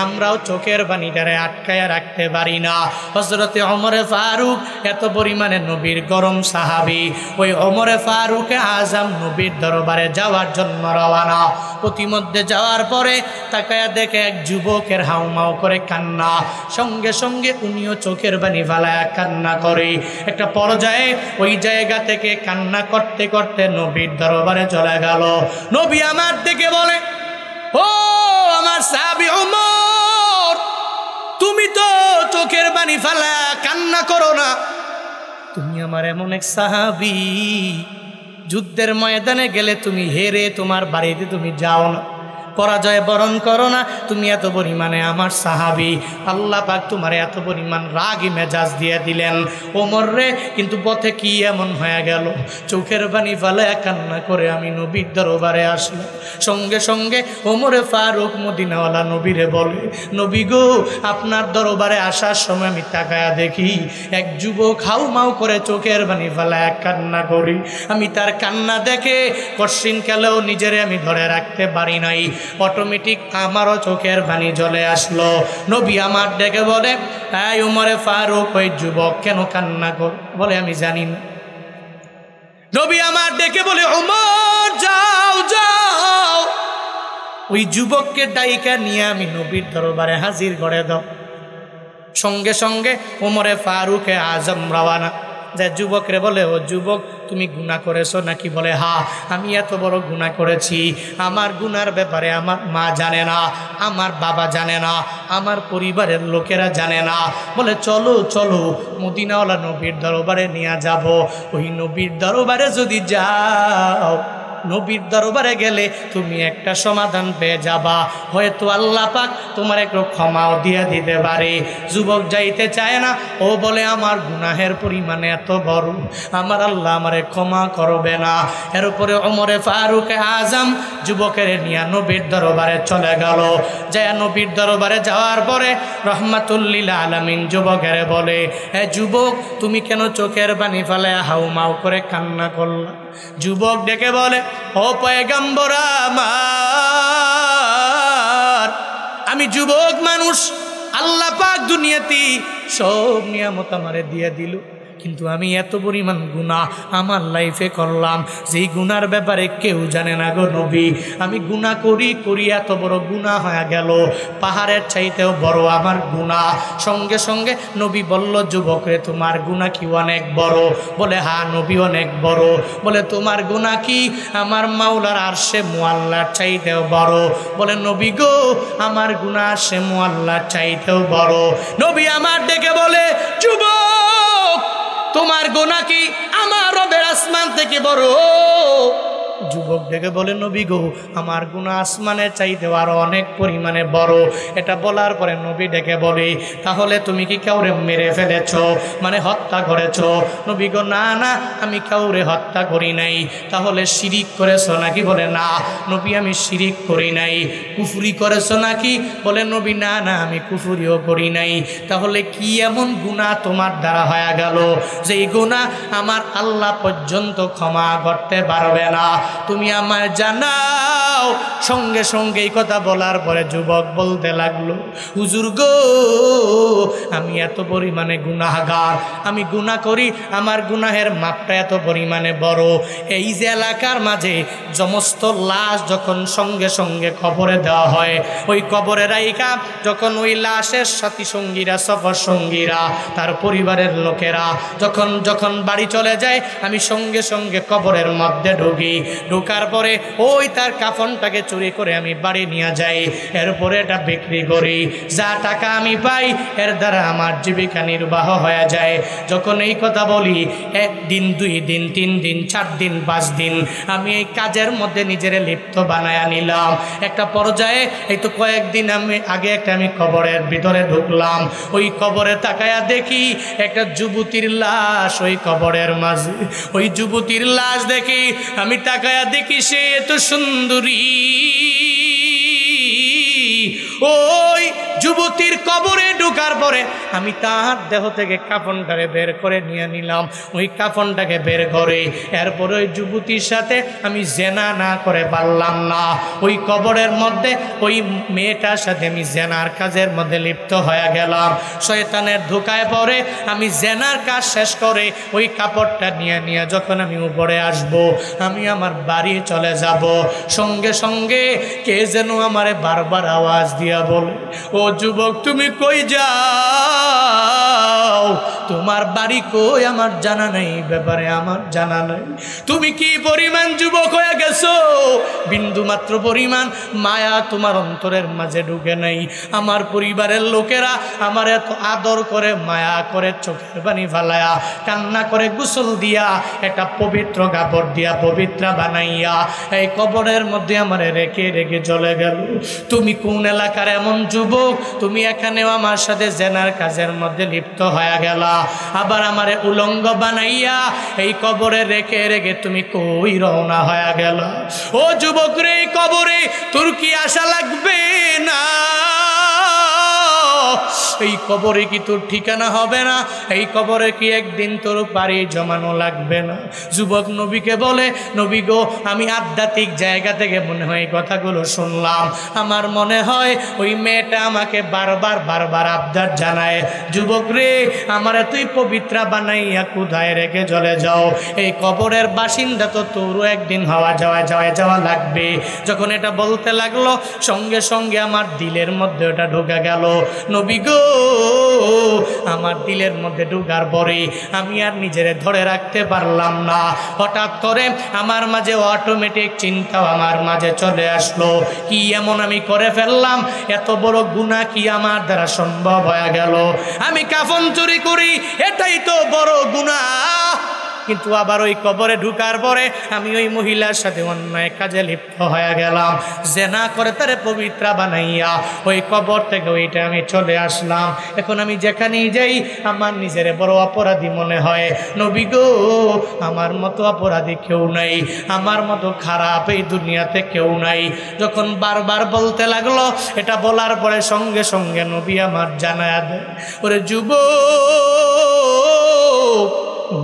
আমরাও চোখের পানিটারে আটকায়া রাখতে পারি না। হযরতে ওমরে ফারুক এত পরিমাণে নবীর গরম সাহাবী, ওই ওমরে ফারুক আজম নবীর দরবারে যাওয়ার জন্য রওনা। প্রতিমধ্যে যাওয়ার পরে তাকায়া দেখে এক যুবকের হাউমাউ করে কান্না, সঙ্গে সঙ্গে উনিও চোখের পানি ফালায়া কান্না করে। একটা পর্যায়ে ওই জায়গা থেকে কান্না করতে করতে নবীর দরবারে চলে গেল। নবী আমার দিকে বলে, ও আমার সাহাবী ওমর, তুমি তো চোখের পানি ফালা কান্না করো না, তুমি আমার এমন এক সাহাবী, যুদ্ধের ময়দানে গেলে তুমি হেরে তোমার বাড়িতে তুমি যাও না, পরাজয় বরণ করো না, তুমি এত পরিমাণে আমার সাহাবী, আল্লাহ পাক তোমার এত পরিমাণ রাগী মেজাজ দিয়ে দিলেন। ওমর রে, কিন্তু পথে কি এমন হয়ে গেল, চোখের পানি ফেলে কান্না করে আমি নবীর দরবারে আসলাম। সঙ্গে সঙ্গে ওমরে ফারুক মদিনাওয়ালা নবীরে বলে, নবী গো, আপনার দরবারে আসার সময় আমি তাকায়া দেখি এক যুবক হাউমাউ করে চোখের পানি ফেলে কান্না করি। আমি তার কান্না দেখে কশিন কালেও নিজেরে আমি ধরে রাখতে পারি নাই, অটোমেটিক আমারও চোখের পানি জ্বলে আসলো। নবী আমার ডেকে বলে, এই উমরে ফারুক, ওই যুবক কেন কান্না কর? বলে আমি জানি না। নবী আমার ডেকে বলে, ওমর যাও যাও, ওই যুবককে ডাইকা নিয়ে আমি নবীর দরবারে হাজির করে দাও। সঙ্গে সঙ্গে ওমরে ফারুকে আজম রওয়ানা। যে যুবকরে বলে, ও যুবক, তুমি গুনাহ করেছো নাকি? বলে, হ্যাঁ, আমি এত বড় গুনাহ করেছি, আমার গুনার ব্যাপারে আমার মা জানে না, আমার বাবা জানে না, আমার পরিবারের লোকেরা জানে না। বলে, চলো চলো মদিনাওয়ালা নবীর দরবারে নিয়ে যাব। ওই নবীর দরবারে যদি যাও, নবীর দরবারে গেলে তুমি একটা সমাধান পেয়ে যাবা, হয়তো আল্লাহ পাক তোমার একটু ক্ষমাও দিয়ে দিতে পারে। যুবক যাইতে চায় না, ও বলে, আমার গুনাহের পরিমাণে এত বড়, আমার আল্লাহ আমারে ক্ষমা করবে না। এর উপরে ওমরে ফারুক আজম যুবকের নিয়ে নবীর দরবারে চলে গেল। যায় নবীর দরবারে যাওয়ার পরে রহমাতুল্লিল আলামিন যুবকের বলে, হ্যাঁ যুবক, তুমি কেন চোখের পানি ফেলে হাউমাউ করে কান্না করলা? যুবক ডেকে বলে, ও পয়গম্বর আমার, আমি যুবক মানুষ, আল্লাহ পাক দুনিয়াতে সব নিয়ামত আমারে দিয়ে দিল, কিন্তু আমি এত পরিমাণ গুনাহ আমার লাইফে করলাম, যেই গুনার ব্যাপারে কেউ জানে না গো নবী। আমি গুনাহ করি করি এত বড় গুনাহ হয়ে গেল, পাহাড়ের চাইতেও বড় আমার গুনাহ। সঙ্গে সঙ্গে নবী বলল, যুবকরে, তোমার গুনাহ কি অনেক বড়? বলে, হ্যাঁ নবী, অনেক বড়। বলে, তোমার গুনাহ কি আমার মাওলার আরশে মুআল্লার চাইতেও বড়? বলে, নবী গো, আমার গুনাহ আরশে মুআল্লার চাইতেও বড়। নবী আমার ডেকে বলে, যুবক, তোমার গুনাহ কি আমার রবের আসমান থেকে বড়? যুবক ডেকে বলে, নবী গো, আমার গুনাহ আসমানের চাইতে আরো অনেক পরিমাণে বড়। এটা বলার পরে নবী ডেকে বলে, তাহলে তুমি কি কাউরে মেরে ফেলেছ, মানে হত্যা করেছ? নবী গো, না না, আমি কাউরে হত্যা করি নাই। তাহলে শিরিক করেছ নাকি? বলে, না নবী, আমি শিরিক করি নাই। কুফরি করেছ নাকি? বলে, নবী, না না, আমি কুফরিও করি নাই। তাহলে কি এমন গুনাহ তোমার দ্বারা হয়ে গেল যেই গুনাহ আমার আল্লাহ পর্যন্ত ক্ষমা করতে পারবে না? তুমি আমায় জানাও। সঙ্গে সঙ্গে এই কথা বলার পরে যুবক বলতে লাগলো, হুজুর গো, আমি এত পরিমাণে গুনাহগার, আমি গুনাহ করি, আমার গুনাহের মাপটা এত পরিমাণে বড়। এই যে এলাকার মাঝে সমস্ত লাশ যখন সঙ্গে সঙ্গে কবরে দেওয়া হয়, ওই কবরে রাইখা যখন ওই লাশের সাথী সঙ্গীরা, সফর সঙ্গীরা, তার পরিবারের লোকেরা যখন যখন বাড়ি চলে যায়, আমি সঙ্গে সঙ্গে কবরের মধ্যে ঢুকি। ঢোকার পরে ওই তার কাফনটাকে চুরি করে আমি বাড়ি নিয়ে যাই, এরপরে এটা বিক্রি করি, যা টাকা আমি পাই এর দ্বারা আমার জীবিকা নির্বাহ হয়ে যায়। যখন এই কথা বলি, 1 দিন 2 দিন 3 দিন 4 দিন 5 দিন আমি এই কাজের মধ্যে নিজেরে লিপ্ত বানায়া নিলাম। একটা পর্যায়ে এই তো কয়েকদিন আগে আমি কবরের ভিতরে ঢুকলাম, ওই কবরে তাকায়া দেখি একটা যুবতীর লাশ ওই কবরের মাঝে। ওই যুবতীর লাশ দেখি, আমি তাকায়া দেখি সে এত সুন্দরী। ওই যুবতীর কবরে ঢোকার পরে আমি তার দেহ থেকে কাফনটারে বের করে নিয়ে নিলাম। ওই কাফনটাকে বের করে এরপরে ওই যুবতীর সাথে আমি জেনা না করে পারলাম না। ওই কবরের মধ্যে ওই মেয়েটার সাথে আমি জেনার কাজের মধ্যে লিপ্ত হয়ে গেলাম। শয়তানের ধোঁকায় পড়ে আমি জেনার কাজ শেষ করে ওই কাপড়টা নিয়ে নিয়ে যখন আমি উপরে আসব, আমি আমার বাড়ি চলে যাব, সঙ্গে সঙ্গে কে যেন আমারে বারবার আওয়াজ দিয়া বলে, ও যুবক তুমি কই যাও, তোমার বাড়ি কই আমার জানা নেই, ব্যাপারে আমার জানা নেই। তুমি কি পরিমাণ যুবক হয়ে গেছো, বিন্দু মাত্র পরিমাণ মায়া তোমার অন্তরের মাঝে ঢুকে নাই। আমার পরিবারের লোকেরা আমার এত আদর করে, মায়া করে, চোখের পানি ফালায়া, কান্না করে, গোসল দিয়া, একটা পবিত্র কাপড় দিয়া পবিত্রা বানাইয়া এই কবরের মধ্যে আমারে রেখে রেখে চলে গেল। তুমি কোন এলাকার এমন যুবক, তুমি এখানেও আমার সাথে জেনার কাজের মধ্যে লিপ্ত হয়ে গেলা, আবার আমারে উলঙ্গ বানাইয়া এই কবরে রেখে রেখে তুমি কই রওনা হয়ে গেল। ও যুবক রে, এই কবরে তোর কি আশা লাগবে না? এই কবরে কি তোর ঠিকানা হবে না? এই কবরে কি একদিন তোর পাড়ি জমানো লাগবে না? যুবক নবীকে বলে, নবী গো, আমি আধ্যাত্মিক জায়গা থেকে মনে হয় কথাগুলো শুনলাম, আমার মনে হয় ওই মেয়েটা আমাকে বারবার বারবার আবদার জানায়, যুবক রে আমারে তুই পবিত্রা বানাইয়া কোথায় রেখে চলে যাও, এই কবরের বাসিন্দা তো তোরও একদিন যাওয়া লাগবে। যখন এটা বলতে লাগলো, সঙ্গে সঙ্গে আমার দিলের মধ্যে ওটা ঢোকা গেল। নবী গো, আমার দিলের মধ্যে ঢোকার পরে আমি আর নিজের ধরে রাখতে পারলাম না। হঠাৎ করে আমার মাঝে অটোমেটিক চিন্তাও আমার মাঝে চলে আসলো, কি এমন আমি করে ফেললাম, এত বড় গুনাহ কি আমার দ্বারা সম্ভব হয়ে গেল? আমি কাফন চুরি করি, এটাই তো বড় গুনাহ। কিন্তু আবার ওই কবরে ঢুকার পরে আমি ওই মহিলার সাথে অন্যায় কাজে লিপ্ত হয়ে গেলাম, জেনা করে তারে পবিত্রা বানাইয়া ওই কবর থেকে ওইটা আমি চলে আসলাম। এখন আমি যেখানেই যাই আমার নিজের বড় অপরাধী মনে হয়। নবী গো, আমার মতো অপরাধী কেউ নাই, আমার মতো খারাপ এই দুনিয়াতে কেউ নাই। যখন বারবার বলতে লাগলো, এটা বলার পরে সঙ্গে সঙ্গে নবী আমার জানায়া দেয়, ওরে যুবক,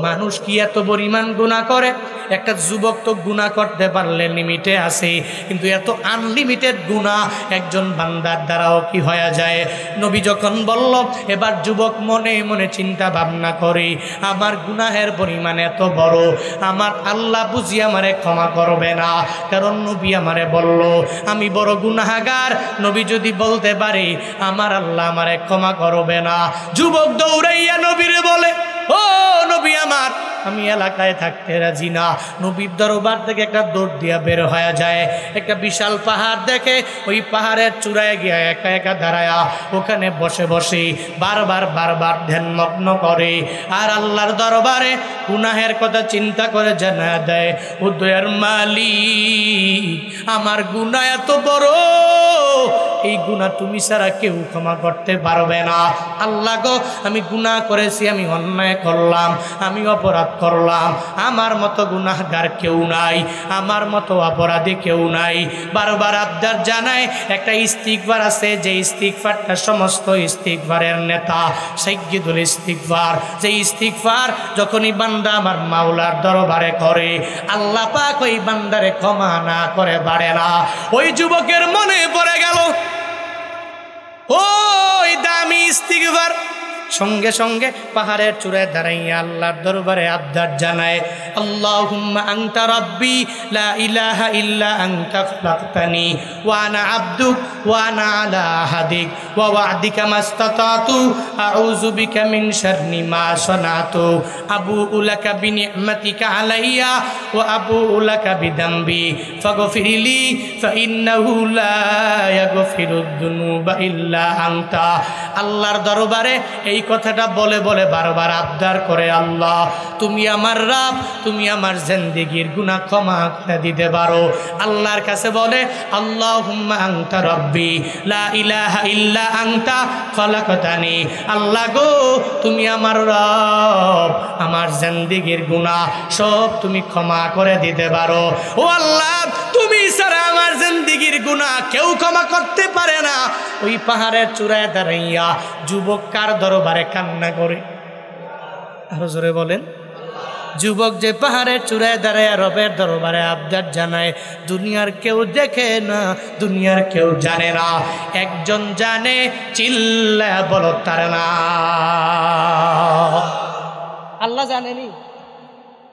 মানুষ কি এত পরিমাণ গুনাহ করে? একটা যুবক তো গুনাহ করতে পারলে লিমিটে আছে, কিন্তু এত আনলিমিটেড গুনাহ একজন বান্দার দ্বারাও কি হয়ে যায়? নবী যখন বলল, এবার যুবক মনে মনে চিন্তা ভাবনা করে, আমার গুনাহের পরিমাণ এত বড়, আমার আল্লাহ বুঝি আমারে ক্ষমা করবে না, কারণ নবী আমারে বলল আমি বড় গুনাহগার। নবী যদি বলতে পারে আমার আল্লাহ আমারে ক্ষমা করবে না, যুবক দৌড়াইয়া নবীরে বলে, ও নবী আমার, আমি এলাকায় থাকতে রাজি না। নবীর দরবার থেকে একটা দৌড় দিয়া বের হয়ে যায়, একটা বিশাল পাহাড় দেখে, ওই পাহাড়ের চূড়ায় গিয়া একা একা দাঁড়ায়া ওখানে বসে বসে বারবার বারবার ধ্যানমগ্ন করে, আর আল্লাহর দরবারে গুনাহের কথা চিন্তা করে জানা দেয়, ও দয়ার মালিক, আমার গুনাহ এত বড়, এই গুনাহ তুমি ছাড়া কেউ ক্ষমা করতে পারবে না। আল্লাহ গো, আমি গুনাহ করেছি, আমি অন্যায় করলাম, আমি অপরাধ করলাম, আমার মতো গুনাহগার কেউ নাই, আমার মতো অপরাধী কেউ নাই। বারবার আবদার জানায়, একটা ইস্তিগফার আছে, যে ইস্তিগফারটা সমস্ত ইস্তিগফারের নেতা, সাইয়্যিদুল ইস্তিগফার, যে ইস্তিগফার যখনই বান্দা আমার মাওলার দরবারে করে, আল্লাহ পাক ওই বান্দারে ক্ষমা না করে পারে না। ওই যুবকের মনে পড়ে গেল ওই দামি ইস্তিগফার, সঙ্গে সঙ্গে পাহাড়ের চূড়ায় দাঁড়াইয়া আল্লাহর দরবারে আবদার জানায়, আল্লাহুম্মা আনতা রাব্বি লা ইলাহা ইল্লা আনতা খলাকতানি ওয়া আনা আবদুক ওয়া আনা আলা আহাদিক ওয়া ওয়া'দিকা মাস্তাতাতু আউযু বিকা মিন শাররি মা সানাতু আবুউ লাকা বিনি'মাতিকা আলাইয়া ওয়া আবুউ লাকা বিদামবি ফাগফিরলি ফাইন্নাহু লা ইয়াগফিরুদ দুনুবা ইল্লা আনতা। আল্লাহর দরবারে এই কথাটা বলে বলে বারবার আবদার করে, আল্লাহ তুমি আমার রব, তুমি আমার জিন্দেগির গুনাহ ক্ষমা করে দিতে পারো। আল্লাহর কাছে বলে, আল্লাহুম্মা আনতা রাব্বি লা ইলাহা ইল্লা আনতা খলাকতানি, আল্লাহ গো তুমি আমার রব, আমার জিন্দেগির গুনাহ সব তুমি ক্ষমা করে দিতে পারো। ও আল্লাহ, তুমি ছাড়া আমার জিন্দেগির গুনাহ কেউ ক্ষমা করতে পারে না। ওই পাহাড়ের চূড়ায় দাঁড়াইয়া যুবক কার দরবারে কান্না করে? আরো জোরে বলেন। যুবক যে পাহাড়ের চূড়ায় দাঁড়ায় রবের দরবারে আবদার জানায়, দুনিয়ার কেউ দেখে না, দুনিয়ার কেউ জানে না, একজন জানে, চিল্লায়া বলো তার না। আল্লাহ জানেনি?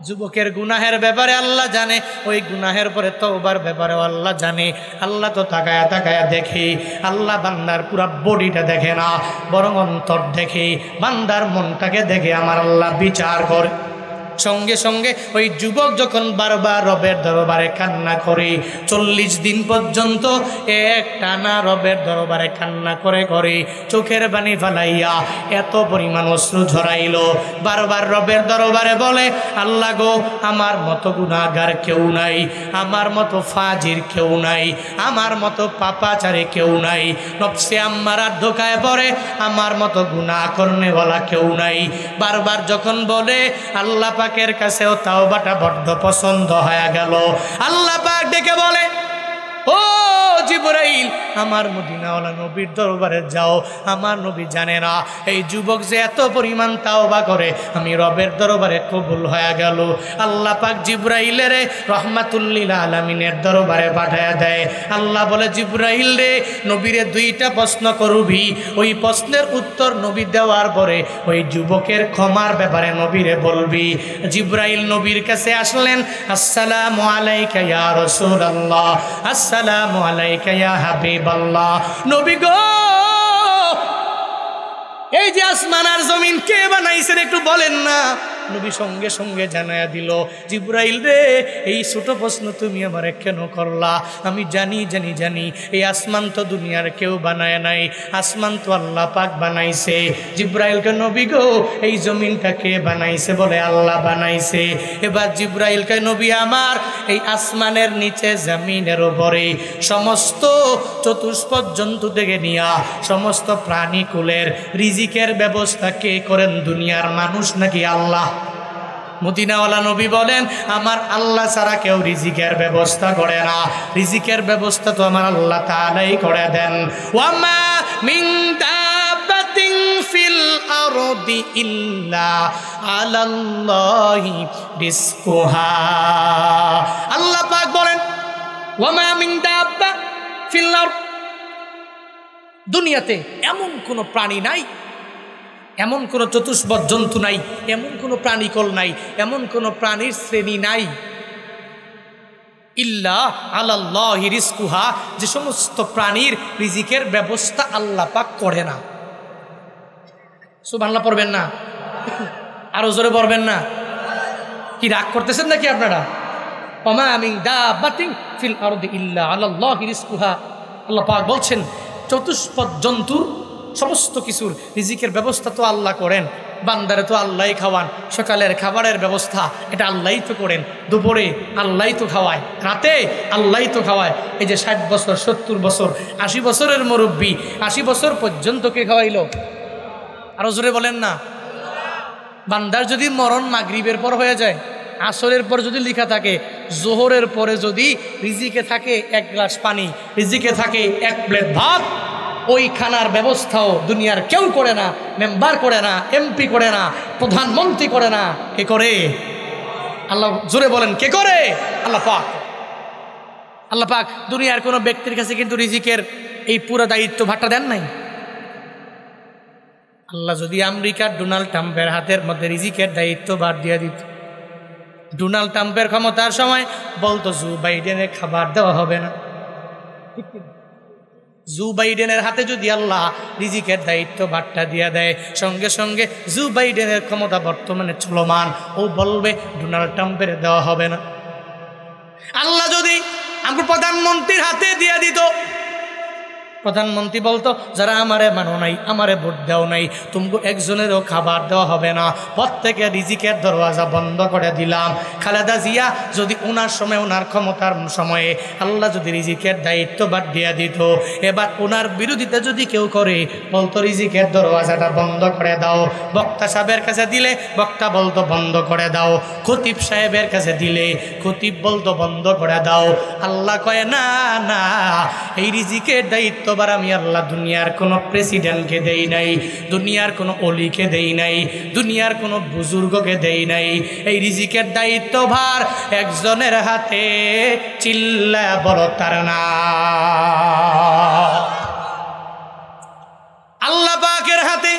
যুবকের গুনাহের ব্যাপারে আল্লাহ জানে, ওই গুনাহের পরে তওবার ব্যাপারেও আল্লাহ জানে। আল্লাহ তো তাকায়া তাকায়া দেখে, আল্লাহ বান্দার পুরা বডিটা দেখে না, বরং অন্তর দেখে, বান্দার মনটাকে দেখে আমার আল্লাহ বিচার করে। সঙ্গে সঙ্গে ওই যুবক যখন বারবার রবের দরবারে কান্না করে, 40 দিন পর্যন্ত এক টানা রবের দরবারে কান্না করে করে চোখের পানি ফালাইয়া এত পরিমাণ অশ্রু ঝরাইল, বারবার রবের দরবারে বলে, আল্লাহ গো, আমার মতো গুনাহগার কেউ নাই, আমার মতো ফাজির কেউ নাই, আমার মতো পাপাচারী কেউ নাই, নফসে আম্মারার ধোকায় পড়ে আমার মতো গুনাহ করনেওয়ালা কেউ নাই। বারবার যখন বলে, আল্লাহ পাকের কাছেও তাওবাটা বড্ড পছন্দ হয়ে গেল। আল্লাহ পাক ডেকে বলে, ও জিবরাইল, আমার মদিনাওয়ালা নবীর দরবারে যাও। আমার নবী জানে না এই যুবক যে এত পরিমাণ তাওবা করে আমি রবের দরবারে কবুল হয়ে গেল। আল্লাহ পাক জিবরাইলের রহমাতুল্লিল আলামিনের দরবারে পাঠায়া দেয়। আল্লাহ বলে, জিবরাইল রে, নবীরে 2টা প্রশ্ন করবি, ওই প্রশ্নের উত্তর নবী দেওয়ার পরে ওই যুবকের ক্ষমার ব্যাপারে নবীরে বলবি। জিবরাইল নবীর কাছে আসলেন, আসসালামু আলাইকা ইয়া রাসূলুল্লাহ, আসসালামু আলাইকা ইয়া হাবিবাল্লাহ। নবী গো, এই যে আসমান আর জমিন কে বানাইছেন একটু বলেন না? নবী সঙ্গে সঙ্গে জানায়া দিল, জিবরাইল রে, এই ছোট প্রশ্ন তুমি আমারে কেন করলা? আমি জানি জানি জানি এই আসমান তো দুনিয়ার কেউ বানায় নাই, আসমান তো আল্লাহ পাক বানাইছে। জিবরাইলকে, নবী গো, এই জমিনটা কে বানাইছে? বলে আল্লাহ বানাইছে। এবার জিবরাইলকে, নবী আমার, এই আসমানের নিচে জমিনের উপরে সমস্ত চতুষ্পদ জন্তু থেকে নিয়া সমস্ত প্রাণীকুলের রিজিকের ব্যবস্থা কে করেন? দুনিয়ার মানুষ নাকি আল্লাহ? মদিনাওয়ালা নবী বলেন, আমার আল্লাহ ছাড়া কেউ রিজিকের ব্যবস্থা করে না, রিজিকের ব্যবস্থা তো আমার আল্লাহ তাআলাই করে দেন। ওয়ামা মিন দাব্বাতিন ফিল আরদি ইল্লা আলাল্লাহি রিজকুহা। আল্লাহ পাক বলেন, ওয়ামা মিন দাব্বা ফিল আরদ, দুনিয়াতে এমন কোনো প্রাণী নাই, এমন কোনো চতুষ্পদ জন্তু নাই, এমন কোনো প্রাণীকল নাই, এমন কোনো প্রাণীর শ্রেণী নাই, ইল্লা আলাল্লাহি রিজকুহা, যে সমস্ত প্রাণীর রিজিকের ব্যবস্থা আল্লাহ পাক করে না। সুবহানাল্লাহ পড়বেন না? আরো জোরে পড়বেন না? কি রাগ করতেছেন নাকি আপনারা? ওমা মিন দাব্বাতিন ফিল আরদি ইল্লা আলাল্লাহি রিজকুহা। আল্লাহ পাক বলছেন, চতুষ্পদ জন্তুর সমস্ত কিছুর রিজিকের ব্যবস্থা তো আল্লাহ করেন, বান্দারে তো আল্লাহই খাওয়ান, সকালের খাবারের ব্যবস্থা এটা আল্লাহই তো করেন, দুপুরে আল্লাহই তো খাওয়ায়, রাতে আল্লাহই তো খাওয়ায়। এই যে 60 বছর 70 বছর 80 বছরের মুরব্বী 80 বছর পর্যন্ত কে খাওয়াইল? আরো জোরে বলেন না? বান্দার যদি মরণ মাগরিবের পর হয়ে যায়, আসরের পর যদি লেখা থাকে, জোহরের পরে যদি রিজিকে থাকে 1 গ্লাস পানি, রিজিকে থাকে 1 প্লেট ভাত, ওই খানার ব্যবস্থাও দুনিয়ার কেউ করে না, মেম্বার করে না, এমপি করে না, প্রধানমন্ত্রী করে না। কে করে? আল্লাহ। জোরে বলেন, কে করে? আল্লাহ পাক। আল্লাহ পাক দুনিয়ার কোনো ব্যক্তির কাছে কিন্তু রিজিকের এই পুরো দায়িত্ব ভাটা দেন নাই। আল্লাহ যদি আমেরিকার ডোনাল্ড ট্রাম্পের হাতের মধ্যে রিজিকের দায়িত্ব বার দিয়ে দিত, ডোনাল্ড ট্রাম্পের ক্ষমতার সময় বলতো জো বাইডেনের খাবার দেওয়া হবে না। জো বাইডেনের হাতে যদি আল্লাহ রিজিকের দায়িত্ব বার্তা দিয়ে দেয়, সঙ্গে সঙ্গে জো বাইডেনের ক্ষমতা বর্তমানে চলমান, ও বলবে ডোনাল্ড ট্রাম্পের দেওয়া হবে না। আল্লাহ যদি আমার প্রধানমন্ত্রীর হাতে দিয়ে দিত, প্রধানমন্ত্রী বলতো, যারা আমারে মানো নাই, আমারে ভোট দেও নাই, তুমকো একজনেরও খাবার দেওয়া হবে না, প্রত্যেকের রিজিকের দরওয়াজা বন্ধ করে দিলাম। খালেদা জিয়া যদি ওনার সময়, ওনার ক্ষমতার সময়ে আল্লাহ যদি রিজিকের দায়িত্ব বাদ দিয়ে দিত, এবার ওনার বিরোধিতা যদি কেউ করে, বলতো রিজিকের দরওয়াজাটা বন্ধ করে দাও। বক্তা সাহেবের কাছে দিলে বক্তা বলতো বন্ধ করে দাও, খতিব সাহেবের কাছে দিলে খতিব বলতো বন্ধ করে দাও। আল্লাহ কয় না না, এই রিজিকের দায়িত্ব বার আমি আল্লাহ দুনিয়ার কোনো প্রেসিডেন্টকে দেই নাই, দুনিয়ার কোনো অলিকে দেই নাই, দুনিয়ার কোনো বুজুর্গকে দেই নাই। এই রিজিকের দায়িত্ব ভার একজনের হাতে, চিল্লা বড় তার না আল্লাহ পাকের হাতে।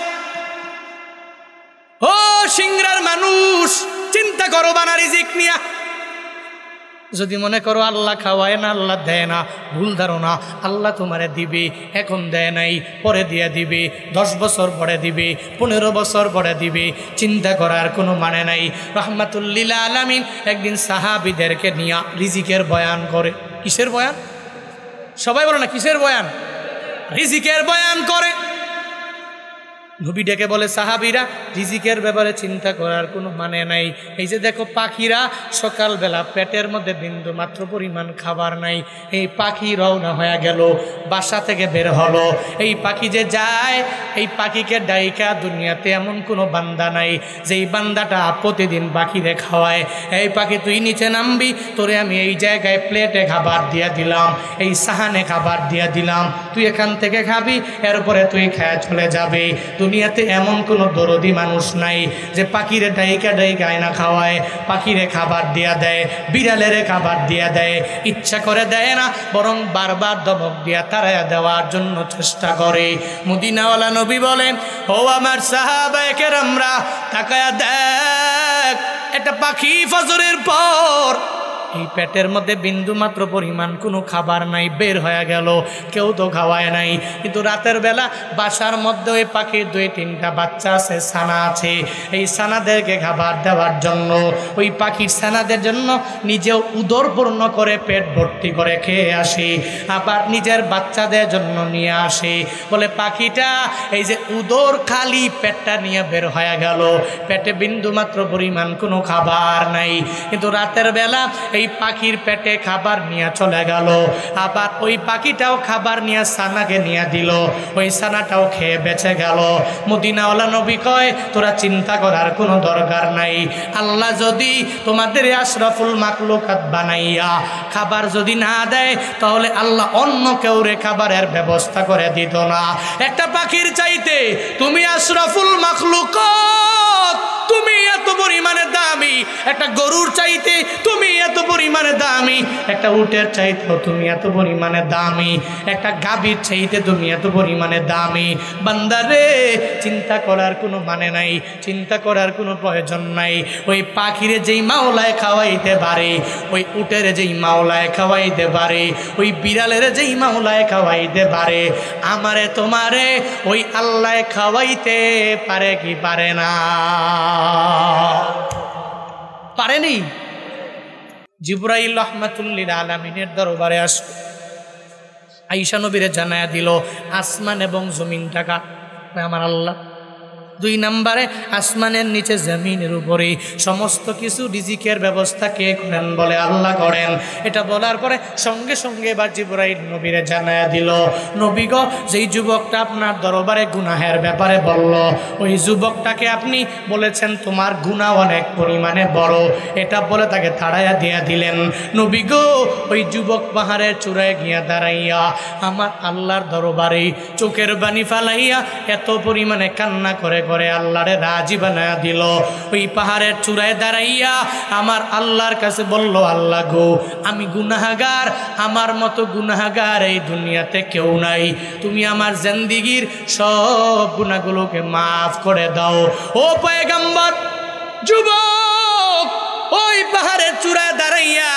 ও সিংড়ার মানুষ, চিন্তা করো বানা রিজিক নিয়া। যদি মনে করো আল্লাহ খাওয়ায় না, আল্লাহ দেয় না, ভুল ধারণা। আল্লাহ তোমারে দিবে, এখন দেয় নাই, পরে দিয়ে দিবে, 10 বছর পরে দিবে, 15 বছর পরে দিবে, চিন্তা করার কোনো মানে নাই। রহমাতুল্লিল আলামিন একদিন সাহাবীদেরকে নিয়ে রিজিকের বয়ান করে। কিসের বয়ান? সবাই বলে না কিসের বয়ান? রিজিকের বয়ান করে। নবী ডেকে বলে, সাহাবীরা, রিজিকের ব্যাপারে চিন্তা করার কোনো মানে নাই। এই যে দেখো পাখিরা সকালবেলা পেটের মধ্যে বিন্দু মাত্র পরিমাণ খাবার নাই, এই পাখি রওনা হয়ে গেল, বাসা থেকে বের হলো। এই পাখি যে যায়, এই পাখিকে ডাইকা দুনিয়াতে এমন কোনো বান্দা নাই যেই বান্দাটা প্রতিদিন পাখিরে খাওয়ায়। এই পাখি তুই নিচে নামবি, তোরে আমি এই জায়গায় প্লেটে খাবার দিয়া দিলাম, এই সাহানে খাবার দিয়া দিলাম, তুই এখান থেকে খাবি, এরপরে তুই খেয়ে চলে যাবে। দুনিয়াতে এমন কোনো দরদি মানুষ নাই যে পাখিরে ডাইকা ডাইকা আয়না খাওয়ায়, পাখিরে খাবার দিয়া দেয়, বিড়ালেরে খাবার দিয়া দেয়। ইচ্ছা করে দেয় না, বরং বারবার দমক দিয়া তাড়াইয়া দেওয়ার জন্য চেষ্টা করে। মদিনাওয়ালা নবী বলেন, ও আমার সাহাবায়ে কেরামরা, তাকায়া দেখ, একটা পাখি ফজরের পর এই পেটের মধ্যে বিন্দু মাত্র পরিমাণ কোনো খাবার নাই, বের হয়ে গেল, কেউ তো খাওয়ায় নাই। কিন্তু রাতের বেলা বাসার মধ্যে ওই পাখির 2-3টা বাচ্চা আছে, ছানা আছে। এই ছানাদেরকে খাবার দেওয়ার জন্য, ওই পাখির ছানাদের জন্য নিজেও উদর পূর্ণ করে পেট ভর্তি করে খেয়ে আসে, আবার নিজের বাচ্চাদের জন্য নিয়ে আসে। বলে পাখিটা এই যে উদর খালি, পেটটা নিয়ে বের হয়ে গেল, পেটে বিন্দু মাত্র পরিমাণ কোনো খাবার নাই, কিন্তু রাতের বেলা এই পাখির পেটে খাবার নিয়ে চলে গেল। আবার ওই পাখিটাও খাবার নিয়ে ছানাকে নিয়ে দিল, ওই ছানাটাও খেয়ে বেঁচে গেল। মদিনাওয়ালা নবী কয়, তোরা চিন্তা করার কোনো দরকার নাই। আল্লাহ যদি তোমাদের আশরাফুল মাখলুকাত বানাইয়া খাবার যদি না দেয়, তাহলে আল্লাহ অন্য কেউরে খাবারের ব্যবস্থা করে দিত না। একটা পাখির চাইতে তুমি আশরাফুল মাখলুকাত, তুমি এত পরিমাণে দামি। একটা গরুর চাইতে তুমি এত পরিমাণে দামি, একটা উটের চাইতেও তুমি এত পরিমাণে দামি, একটা গাভীর চাইতে তুমি এত পরিমাণে দামি। বান্দারে, চিন্তা করার কোনো মানে নাই, চিন্তা করার কোনো প্রয়োজন নাই। ওই পাখিরে যেই মাওলায় খাওয়াইতে পারে, ওই উটের যেই মাওলায় খাওয়াইতে পারে, ওই বিড়ালের যেই মাওলায় খাওয়াইতে পারে, আমারে তোমারে ওই আল্লাহ খাওয়াইতে পারে কি পারে না? পারেনি? জিবরাইল রহমাতুল্লিল আলামিনের দরবারে আসলো, আয়েশা নবীরে জানায়া দিল, আসমান এবং জমিনটা কার? আমার আল্লাহ। 2 নম্বরে, আসমানের নিচে জমিনের উপরে সমস্ত কিছু রিজিকের ব্যবস্থা কে করেন? বলে আল্লাহ করেন। এটা বলার পরে সঙ্গে সঙ্গে এবার জিবরাইল নবীরে জানায়া দিল, নবী গো, যেই যুবকটা আপনার দরবারে গুনাহের ব্যাপারে বলল, ওই যুবকটাকে আপনি বলেছেন তোমার গুনাহ অনেক পরিমাণে বড়, এটা বলে তাকে তাড়াইয়া দিয়া দিলেন। নবী গো, ওই যুবক পাহাড়ের চূড়ায় গিয়া দাঁড়াইয়া আমার আল্লাহর দরবারে চোখের বানি ফালাইয়া এত পরিমাণে কান্না করে করে আল্লাহরে রাজি বানায়া দিল। ওই পাহাড়ের চূড়ায় দাঁড়াইয়া আমার আল্লাহর কাছে বলল, আল্লাহ গো, আমি গুনাহগার, আমার মতো গুনাহগার এই দুনিয়াতে কেউ নাই, তুমি আমার জিন্দেগীর সব গুনাহগুলোকে মাফ করে দাও। ও পয়গম্বর, যুবক ওই পাহাড়ের চূড়ায় দাঁড়াইয়া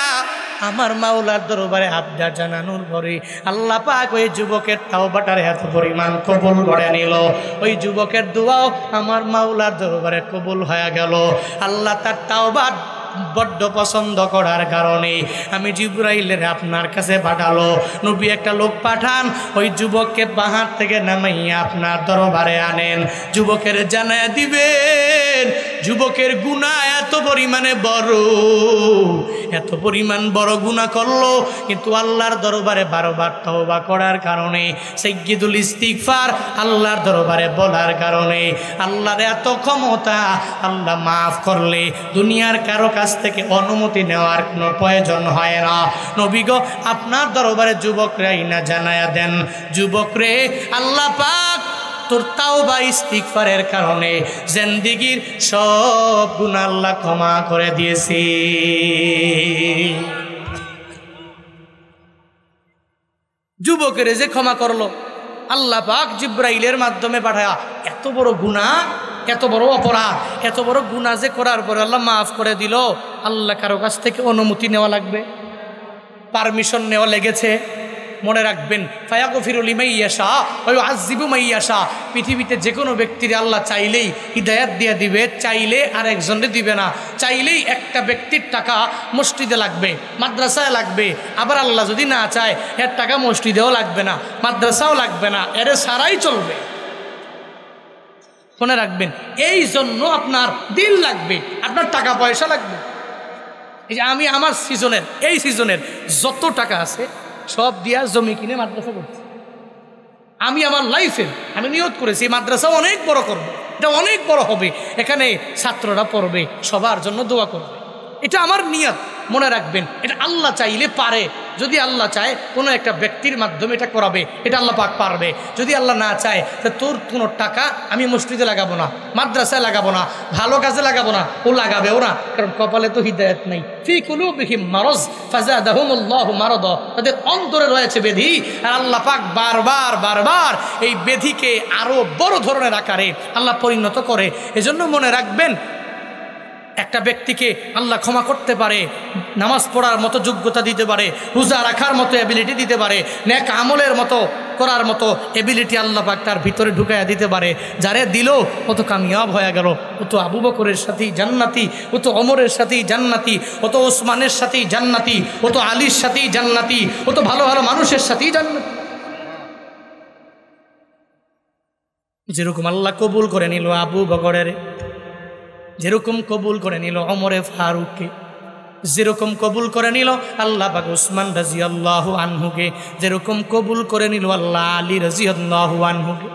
আমার মাওলার দরবারে আবদার জানানোর পরে আল্লাহ পাক ওই যুবকের তাওবাটার এত পরিমাণ কবুল করে নিল। ওই যুবকের দোয়াও আমার মাওলার দরবারে কবুল হয়ে গেল। আল্লাহ তার তাওবা বড্ড পছন্দ করার কারণে আমি জিবরাইলের আপনার কাছে পাঠালো। নবী একটা লোক পাঠান, ওই যুবককে পাহাড় থেকে নামাইয়া আপনার দরবারে আনেন, যুবকের জানায়া দিবেন যুবকের গুনাহ এত পরিমাণে বড়, এত পরিমাণ বড় গুনাহ করলো, কিন্তু আল্লাহর দরবারে 12 বার তওবা করার কারণে, সাইয়্যিদুল ইস্তিগফার আল্লাহর দরবারে বলার কারণে আল্লাহর এত ক্ষমতা, আল্লাহ মাফ করলে দুনিয়ার কারো কাছ থেকে অনুমতি নেওয়ার কোনো প্রয়োজন হয় না। নবী গো, আপনার দরবারে যুবকরাই না জানায়া দেন, যুবকরে আল্লাহ পাক তোর তাওবা ইস্তিগফারের কারণে জিন্দেগীর সব গুনাহ আল্লাহ ক্ষমা করে দিয়েছে। যুবকের যে ক্ষমা করলো আল্লাহ পাক জিবরাইলের মাধ্যমে পাঠায়া, এত বড় গুনাহ, এত বড় অপরাধ, এত বড় গুনাহ যে করার পরে আল্লাহ মাফ করে দিল, আল্লাহ কারো কাছ থেকে অনুমতি নেওয়া লাগবে, পারমিশন নেওয়া লেগেছে। মনে রাখবেন, ফায়াগফিরু লিমান ইয়াশা ওয়া ইউআযযিবু মান ইয়াশা। পৃথিবীতে যে কোনো ব্যক্তির আল্লাহ চাইলেই হিদায়াত দিয়ে দিবে, চাইলে আর একজনে দিবে না। চাইলেই একটা ব্যক্তির টাকা মসজিদে লাগবে, মাদ্রাসায় লাগবে, আবার আল্লাহ যদি না চায় এর টাকা মসজিদেও লাগবে না, মাদ্রাসাও লাগবে না, এর সারাই চলবে। মনে রাখবেন, এই জন্য আপনার দিল লাগবে, আপনার টাকা পয়সা লাগবে। এই যে আমি আমার সিজনের, এই সিজনের যত টাকা আছে সব দিয়া জমি কিনে মাদ্রাসা করছি। আমি আমার লাইফে আমি নিয়ত করেছি মাদ্রাসা অনেক বড় করব, এটা অনেক বড় হবে, এখানে ছাত্ররা পড়বে, সবার জন্য দোয়া করবে, এটা আমার নিয়ত। মনে রাখবেন, এটা আল্লাহ চাইলে পারে। যদি আল্লাহ চায় কোনো একটা ব্যক্তির মাধ্যমে এটা করাবে, এটা আল্লাহ পাক পারবে। যদি আল্লাহ না চায়, তা তোর কোনো টাকা আমি মসজিদে লাগাবো না, মাদ্রাসায় লাগাবো না, ভালো কাজে লাগাবো না, ও লাগাবেও না, কারণ কপালে তো হিদায়াত নেই। ফি কুলুবিহিম মারাজ ফাযাদাহুমুল্লাহু মারাদা, তাদের অন্তরে রয়েছে ব্যাধি, আর আল্লাহ পাক বারবার বারবার এই ব্যাধিকে আরো বড় ধরনের আকারে আল্লাহ পরিণত করে। এজন্য মনে রাখবেন, একটা ব্যক্তিকে আল্লাহ ক্ষমা করতে পারে, নামাজ পড়ার মতো যোগ্যতা দিতে পারে, রোজা রাখার মতো এবিলিটি দিতে পারে, নেক আমলের মতো করার মতো এবিলিটি আল্লাহ পাক তার ভিতরে ঢুকাইয়া দিতে পারে। যারে দিল ও তো কামিয়াব হয়ে গেল, ও তো আবু বকরের সাথেই জান্নাতি, ও তো ওমরের সাথেই জান্নাতি, ও তো ওসমানের সাথেই জান্নাতি, ও তো আলীর সাথেই জান্নাতি, ও তো ভালো ভালো মানুষের সাথেই জান্নাতি। যেরকম আল্লাহ কবুল করে নিল আবু বকরের, যেরকম কবুল করে নিল ওমরে ফারুককে, যেরকম কবুল করে নিল আল্লাহ পাক উসমান রাদিয়াল্লাহু আনহুকে, যেরকম কবুল করে নিল আল্লাহ আলী রাদিয়াল্লাহু আনহুকে।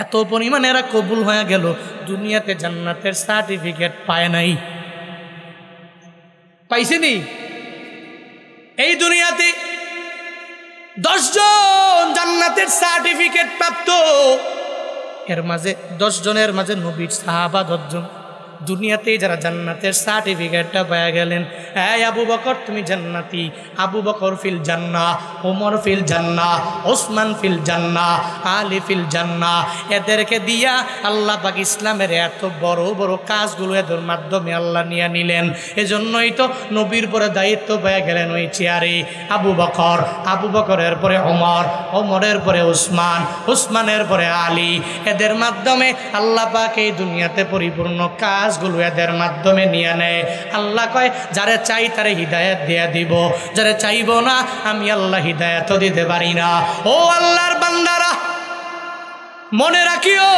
এত পরিমাণে এরা কবুল হয়ে গেল, দুনিয়াতে জান্নাতের সার্টিফিকেট পায় নাই। পাইছেনি? এই দুনিয়াতে 10 জন জান্নাতের সার্টিফিকেট প্রাপ্ত, এর মাঝে 10 জনের মাঝে নবীর সাহাবা 10 জন। দুনিয়াতেই যারা জান্নাতের সার্টিফিকেটটা পেয়ে গেলেন, হ্যাঁ আবু বকর তুমি জান্নাতি, আবু বকর ফিল জান্নাহ, ওমর ফিল জান্নাহ, ওসমান ফিল জান্নাহ, আলী ফিল জান্নাহ। এদেরকে দিয়া আল্লাহ পাক ইসলামের এত বড় বড় কাজগুলো এদের মাধ্যমে আল্লাহ নিয়ে নিলেন। এজন্যই তো নবীর পরে দায়িত্ব পেয়ে গেলেন ওই চেয়ারে আবু বকর, আবু বকরের পরে ওমর, ওমরের পরে উসমান, উসমানের পরে আলী। এদের মাধ্যমে আল্লাহ পাক এই দুনিয়াতে পরিপূর্ণ কাজগুলো এদের মাধ্যমে নিয়ে নেয়। আল্লাহ কয়, যারে চাই তারে হিদায়াত দিয়ে দিব, যারে চাইব না আমি আল্লাহ হিদায়াত দিতে পারি না। ও আল্লাহর বান্দারা, মনে রাখিও,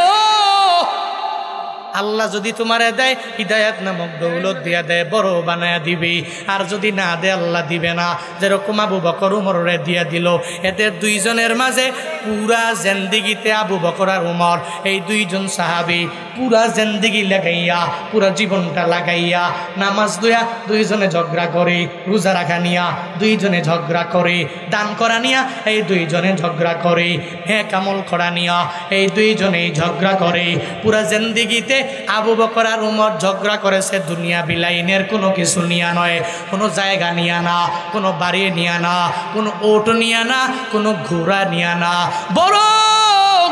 আল্লাহ যদি তোমারে দেয় হিদায়াত নামক দৌলত দিয়া দেয়, বড় বানায়া দিবে, আর যদি না দেয় আল্লাহ দিবে না। যেরকম আবু বকর উমরে দিয়া দিল, এদের 2 জনের মাঝে পুরা জিন্দেগিতে আবু বকর আর উমর, এই 2 জন সাহাবী পুরা জিন্দেগি লাগাইয়া, পুরা জীবনটা লাগাইয়া নামাজ দুয়া 2 জনে ঝগড়া করে, রোজা রাখা নিয়া 2 জনে ঝগড়া করে, দান করা নিয়া এই 2 জনে ঝগড়া করে, হ্যাঁ কামল করা নিয়া এই 2 জনেই ঝগড়া করে। পুরা জিন্দেগিতে আবু বকর আর উমর ঝগড়া করেছে দুনিয়া বিলাইনের কোনো কিছু নিয়া নয়, কোনো জায়গা নিয়া না, কোনো বাড়ি নিয়া না, কোনো ওট নিয়া না, কোনো ঘোড়া নিয়া না, বরং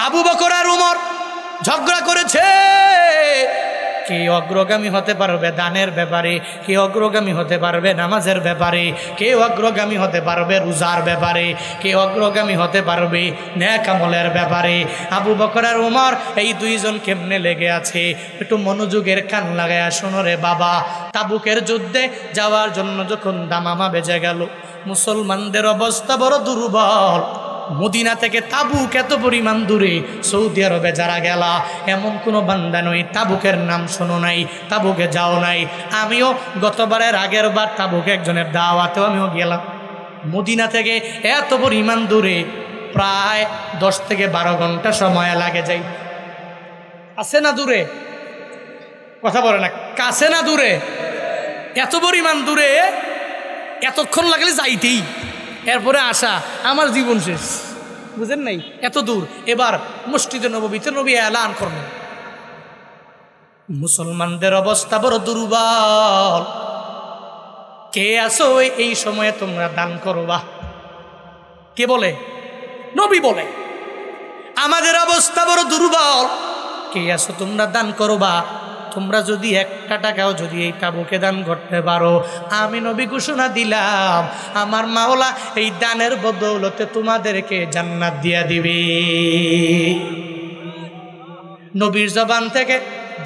আবু বকর আর উমর ঝগড়া করেছে কে অগ্রগামী হতে পারবে দানের ব্যাপারে, কে অগ্রগামী হতে পারবে নামাজের ব্যাপারে, কে অগ্রগামী হতে পারবে রোজার ব্যাপারে, কে অগ্রগামী হতে পারবে নেক আমলের ব্যাপারে। আবু বকর আর ওমর এই দুইজন কেমনে লেগে আছে, একটু মনোযোগের কান লাগায়া শোনো রে বাবা। তাবুকের যুদ্ধে যাওয়ার জন্য যখন দামামা বেজে গেল, মুসলমানদের অবস্থা বড় দুর্বল। মদিনা থেকে তাবুক এত পরিমাণ দূরে, সৌদি আরবে যারা গেলা এমন কোনো বান্দা নই তাবুকের নাম শোনো নাই, তাবুকে যাও নাই। আমিও গতবারের আগের বার তাবুকে একজনের দাওয়াতেও আমিও গেলাম। মদিনা থেকে এত পরিমাণ দূরে, প্রায় 10 থেকে 12 ঘন্টা সময় লাগে যাই। আছে না দূরে? কথা বলে না, কাছে না দূরে? এত পরিমাণ দূরে, এতক্ষণ লাগলে যাইতেই, এরপরে আসা আমার জীবন শেষ। বুঝেন নাই? এত দূর। এবার মসজিদে নববীতে নবী এলান করলেন, মুসলমানদের অবস্থা বড় দুর্বল, কে আসো এই সময়ে তোমরা দান করবা? কে বলে? নবী বলে আমাদের অবস্থা বড় দুর্বল, কে আসো তোমরা দান করবা? তোমরা যদি একটা টাকাও যদি এই তাবুকে দান করতে পারো, আমি নবী ঘোষণা দিলাম আমার মাওলা এই দানের বদৌলতে তোমাদেরকে জান্নাত দিয়া দিবে। নবীর জবান থেকে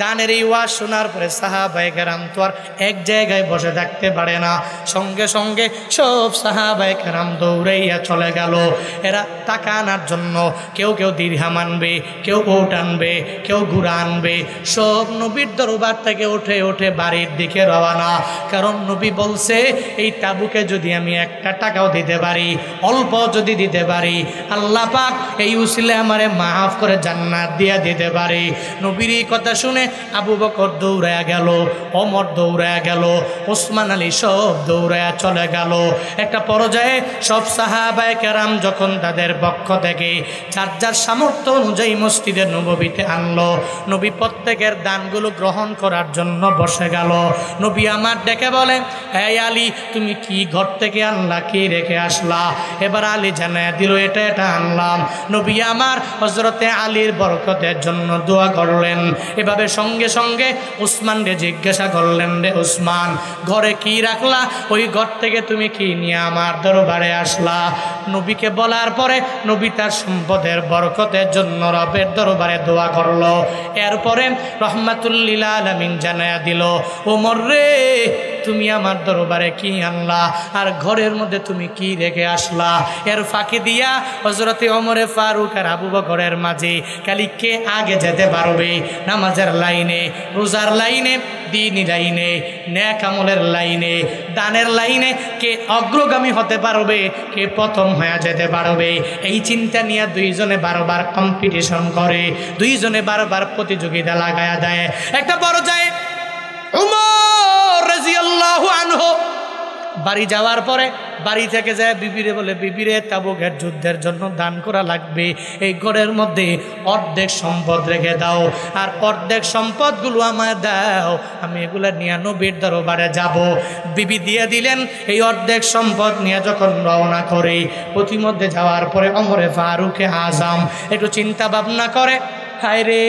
দানের এই ওয়াজ শোনার পরে সাহাবায়ে কেরাম তো আর এক জায়গায় বসে থাকতে পারে না, সঙ্গে সঙ্গে সব সাহাবায়ে কেরাম দৌড়াইয়া চলে গেল। এরা টাকা আনার জন্য কেউ কেউ দিরহাম আনবে, কেউ ওট আনবে, কেউ ঘুরা আনবে, সব নবীর দরবার থেকে উঠে উঠে বাড়ির দিকে রওনা। কারণ নবী বলছে এই তাবুকে যদি আমি একটা টাকাও দিতে পারি, অল্প যদি দিতে পারি, আল্লাহ পাক এই উসিলে আমারে মাফ করে জান্নাত দিয়া দিতে পারে। নবীর এই কথা শুনে আবু বকর দৌড়ায়া গেল, ওমর দৌড়ায়া গেল, ওসমান আলী সব দৌড়ায়া চলে গেল। একটা পর্যায়ে সব সাহাবায়ে কেরাম যখন তাদের পক্ষ থেকে যার যার সামর্থ্য অনুযায়ী মসজিদে নববীতে আনলো, নবী প্রত্যেকের দানগুলো গ্রহণ করার জন্য বসে গেল। নবী আমার ডেকে বলেন, হে আলী তুমি কি ঘর থেকে আনলা, কি রেখে আসলা? এবার আলী জানায় দিল এটা এটা আনলাম। নবী আমার হযরতে আলীর বরকতের জন্য দোয়া করলেন। এভাবে সঙ্গে সঙ্গে উসমানকে জিজ্ঞাসা করলেন, রে উসমান ঘরে কি রাখলা? ওই ঘর থেকে তুমি কি নিয়ে আমার দরবারে আসলা? নবীকে বলার পরে নবী তার সম্পদের বরকতের জন্য রবের দরবারে দোয়া করলো। এরপরে রহমাতুল লিল আলামিন জানায়া দিল, ওমর রে তুমি আমার দরবারে কি আনলা আর ঘরের মধ্যে তুমি কি রেখে আসলা? এর ফাঁকি দিয়া হযরতে ওমরে ফারুক আর আবু বকরের মাঝে খালি কে আগে যেতে পারবে নামাজের লাইনে, রোজার লাইনে, দ্বীনি লাইনে, নেক আমলের লাইনে, দানের লাইনে কে অগ্রগামী হতে পারবে, কে প্রথম হয়ে যেতে পারবে, এই চিন্তা নিয়ে দুইজনে বারবার কম্পিটিশন করে, দুইজনে বারবার প্রতিযোগিতা লাগায়া দেয়। একটা পর্যায়ে উমর রাদিয়াল্লাহু আনহু বাড়ি যাওয়ার পরে বাড়ি থেকে যায় বিবিরে বলে, বিবিরে তাবুকের যুদ্ধের জন্য দান করা লাগবে, এই ঘরের মধ্যে অর্ধেক সম্পদ রেখে দাও আর অর্ধেক সম্পদগুলো আমায় দাও, আমি এগুলো নিয়ে নবীর দরবারে যাব। বিবি দিয়ে দিলেন। এই অর্ধেক সম্পদ নিয়ে যখন রওনা করে প্রতিমধ্যে যাওয়ার পরে ওমরে ফারুকে আজম একটু চিন্তা ভাবনা করে, হায় রে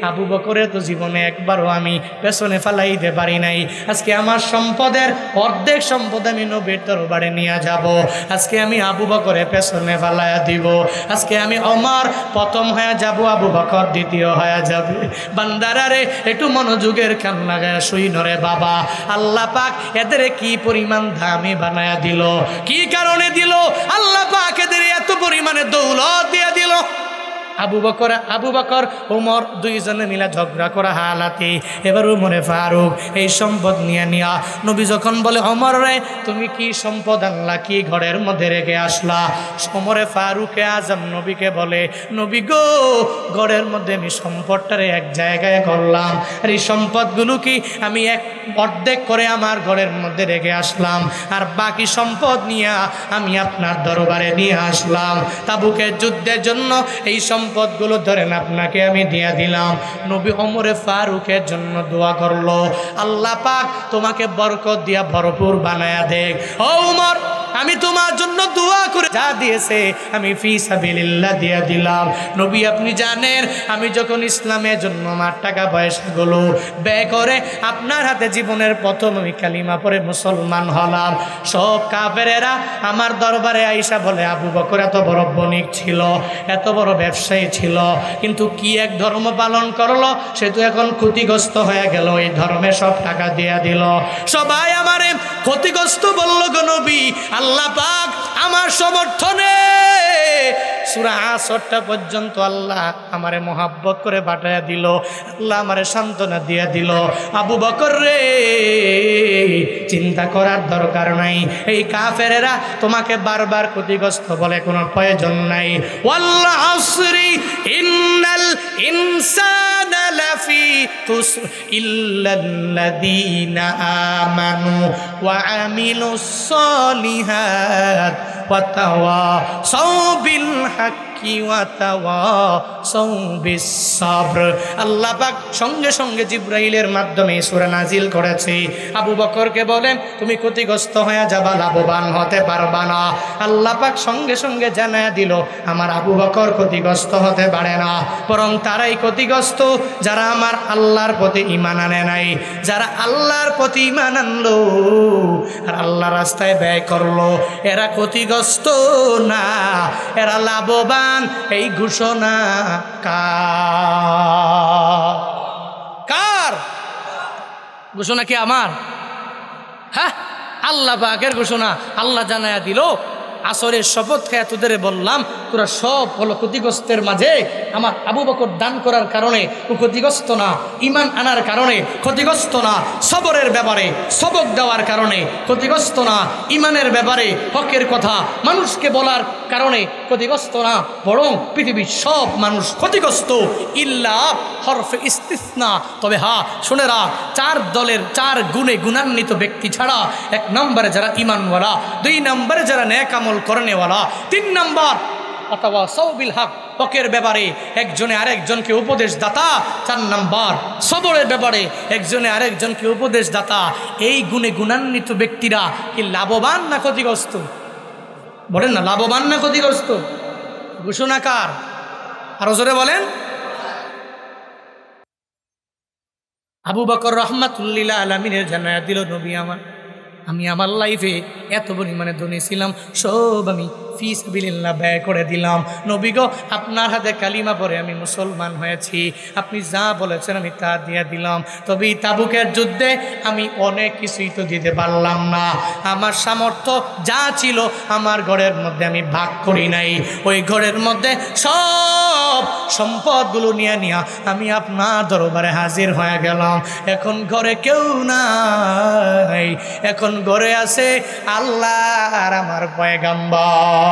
আবু বকরের তো জীবনে একবারও আমি পেছনে ফেলাইতে পারি নাই, আজকে আমার সম্পদের অর্ধেক সম্পদ আমি নবীর দরবারে নিয়ে যাব, আজকে আমি আবু বকরের পেছনে ফেলাইয়া দিব, আজকে আমি ওমর প্রথম হয়ে যাব, আবু বকর দ্বিতীয় হয়ে যাবে। বান্দারারে একটু মনোযোগের কান লাগায় শুইন রে বাবা, আল্লাহ পাক এদের কি পরিমাণ দামি বানায়া দিল, কি কারণে দিল? আল্লাহ পাক এদের এত পরিমাণে দৌলত দিয়ে দিল। আবু বকর ওমর দুইজনে মিলা ঝগড়া করা হালাতে এবার ওমরে ফারুক এই সম্পদ নিয়া নবী যখন বলে, ওমর রে তুমি কি সম্পদ আনলা, কি ঘরের মধ্যে রেখে আসলা? ওমরে ফারুকে আজম নবীকে বলে, নবী গো ঘরের মধ্যে আমি সম্পদটারে এক জায়গায় করলাম, আর এই সম্পদগুলো কি আমি অর্ধেক করে আমার ঘরের মধ্যে রেখে আসলাম, আর বাকি সম্পদ নিয়ে আমি আপনার দরবারে নিয়ে আসলাম। তাবুকের যুদ্ধের জন্য এই সম্পদগুলো ধরেন আপনাকে আমি দিয়ে দিলাম। নবী ওমরে ফারুকের জন্য দোয়া করলো, আল্লাহ পাক তোমাকে বরকত দিয়া ভরপুর বানায়া দেখ। ও ওমর আমি তোমার জন্য দোয়া করে যা দিয়েছে আমি ফি সাবিলিল্লাহ দিয়ে দিলাম। নবী আপনি জানেন আমি যখন ইসলামের জন্য আমার টাকা পয়সাগুলো ব্যয় করে আপনার হাতে জীবনের প্রথম আমি কালিমা পড়ে মুসলমান হলাম, সব কাফেরেরা আমার দরবারে আইসা বলে আবু বকর এত বড় বণিক ছিল, এত বড় ব্যবসায়ী ছিল, কিন্তু কি এক ধর্ম পালন করলো, সে তো এখন ক্ষতিগ্রস্ত হয়ে গেল, এই ধর্মে সব টাকা দিয়া দিল। সবাই আমারে ক্ষতিগ্রস্ত বলল গো নবী, আল্লাহ পাক আমার সমর্থনে সূরা আসরটা পর্যন্ত আল্লাহ আমারে মোহাব্বত করে পাঠাইয়া দিল, আল্লাহ আমারে সান্ত্বনা দিয়া দিল। আবু বকর রে চিন্তা করার দরকার নাই, এই কাফেরেরা তোমাকে বারবার ক্ষতিগ্রস্ত বলে কোনো প্রয়োজন নাই। ওয়াল আসরি ইন্নাল ইনসানা লাফি খুসর ইল্লাল্লাযীনা আমানু ওয়া আমিলুস সলিহাত ওয়া তাওয়াসাউ বিল হাক্কি ওয়া তাওয়াসাউ বিস সাবর। আল্লাহ পাক সঙ্গে সঙ্গে জিবরাইলের মাধ্যমে সূরা নাজিল করেছে, আবু বকরকে বলেন তুমি ক্ষতিগ্রস্ত হয়ে যাবা, লাভবান হতে পারবা না। আল্লাহ পাক সঙ্গে সঙ্গে জানায়া দিল আমার আবু বকর ক্ষতিগ্রস্ত হতে পারে না, বরং তারাই ক্ষতিগ্রস্ত যারা আমার আল্লাহর প্রতি ঈমান আনে নাই, যারা আল্লাহর প্রতি ঈমান আনলো আর আল্লাহর রাস্তায় ব্যয় করলো, এরা ক্ষতিগ্রস্ত না, এরা লাভবান। এই ঘোষণা কার ঘোষণা? কি আমার? হ্যাঁ, আল্লাহ পাকের ঘোষণা। আল্লাহ জানায়া দিল আসরের শপথ খেয়ে তোদের বললাম তোরা সব হলো ক্ষতিগ্রস্তের মাঝে, আমার আবু বকর দান করার কারণে ও ক্ষতিগ্রস্ত না, ঈমান আনার কারণে ক্ষতিগ্রস্ত না, সবরের ব্যাপারে সবক দেওয়ার কারণে ক্ষতিগ্রস্ত না, ঈমানের ব্যাপারে হকের কথা মানুষকে বলার কারণে ক্ষতিগ্রস্ত না, বরং পৃথিবীর সব মানুষ ক্ষতিগ্রস্ত ইল্লা হরফে ইস্তিসনা। তবে হ্যাঁ শুনে রাখ, চার দলের চার গুণে গুণান্বিত ব্যক্তি ছাড়া, এক নম্বরে যারা ঈমানওয়ালা, দুই নম্বরে যারা নেক আমল করনেওয়ালা, তিন নম্বর অথবা সৌবিল হক হকের ব্যাপারে একজনে আরেকজনকে উপদেশ দাতা, চার নম্বর সবরের ব্যাপারে একজনে আরেকজনকে উপদেশ দাতা, এই গুণে গুণান্বিত ব্যক্তিরা কি লাভবান না ক্ষতিগ্রস্ত? বলেন না, লাভবান না ক্ষতিগ্রস্ত? ঘোষণাকার আরো জোরে বলেন। আবু বকর রাহমাতুল্লিল্লাহ আলামিনের জানায়া দিল নবী আমি আমার লাইফে এত পরিমাণে ধনী ছিলাম, সব আমি ফি সাবিলিল্লাহ ব্যয় করে দিলাম। নবী গো আপনার হাতে কালিমা পড়ে আমি মুসলমান হয়েছি, আপনি যা বলেছেন আমি তা দিয়ে দিলাম। তবে তাবুকের যুদ্ধে আমি অনেক কিছুই তো দিতে পারলাম না, আমার সামর্থ্য যা ছিল আমার ঘরের মধ্যে আমি ভাগ করি নাই, ওই ঘরের মধ্যে সব সম্পদগুলো নিয়ে আমি আপনার দরবারে হাজির হয়ে গেলাম। এখন ঘরে কেউ নাই, এখন ঘরে আছে আল্লাহ আর আমার পয়গাম্বর।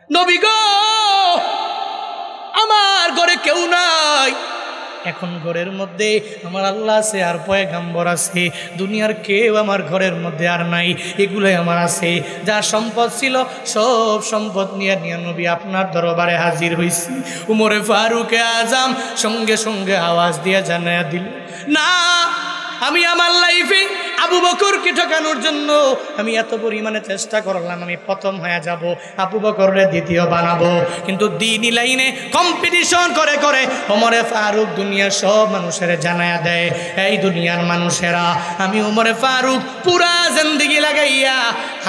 নবী গো আমার ঘরে কেউ নাই, এখন ঘরের মধ্যে আমার আল্লাহ আছে আর পয়গাম্বর আছে, দুনিয়ার কেউ আমার ঘরের মধ্যে আর নাই, এগুলোই আমার আছে। যা সম্পদ ছিল সব সম্পদ নিয়ে নবী আপনার দরবারে হাজির হয়েছি। উমরে ফারুকে আজম সঙ্গে সঙ্গে আওয়াজ দিয়ে জানায়া দিল, না আমি আমার লাইফে আবু বকরকে ঠকানোর জন্য আমি এত পরিমাণে চেষ্টা করলাম, আমি প্রথম হয়ে যাব, আবু বকররে দ্বিতীয় বানাবো, কিন্তু দ্বীনি লাইনে কম্পিটিশন করে করে ওমরে ফারুক দুনিয়ার সব মানুষের জানায়া দেয়, এই দুনিয়ার মানুষেরা আমি ওমরে ফারুক পুরা জিন্দেগি লাগাইয়া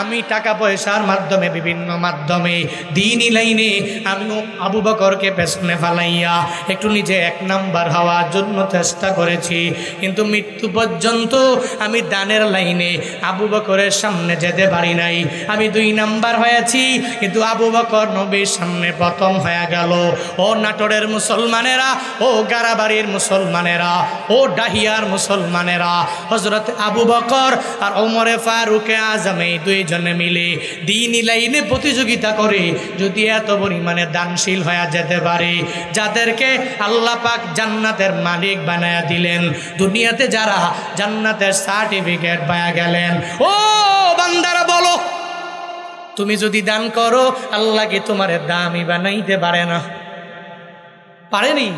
আমি টাকা পয়সার মাধ্যমে বিভিন্ন মাধ্যমে দ্বীনি লাইনে আমি আবু বকরকে পেছনে ফালাইয়া একটু নিজে এক নাম্বার হওয়ার জন্য চেষ্টা করেছি, কিন্তু মৃত্যু পর্যন্ত আমি দানের লাইনে আবু বকরের সামনে যেতে পারি নাই। আমি 2 নাম্বার হয়েছি, কিন্তু আবু বকর নবীর সামনে প্রথম হয়ে গেল। ও নাটোরের মুসলমানেরা, ও গারাবাড়ির মুসলমানেরা, ও ডাহিয়ার মুসলমানেরা, হযরত আবু বকর আর ওমরে ফারুকে আজম এই 2 জনে মিলে দ্বীনি লাইনে প্রতিযোগিতা করে যদি এত পরিমাণে দানশীল হয়ে যেতে পারে, যাদেরকে আল্লাহ পাক জান্নাতের মালিক বানায়া দিলেন, দুনিয়াতে যারা জান্নাতের সার্টিফিকেট পায়া গেলেন, ও বান্দারা বলো তুমি যদি দান করো আল্লাহকে তোমার দামি বানাইতে পারে না? পারেনি?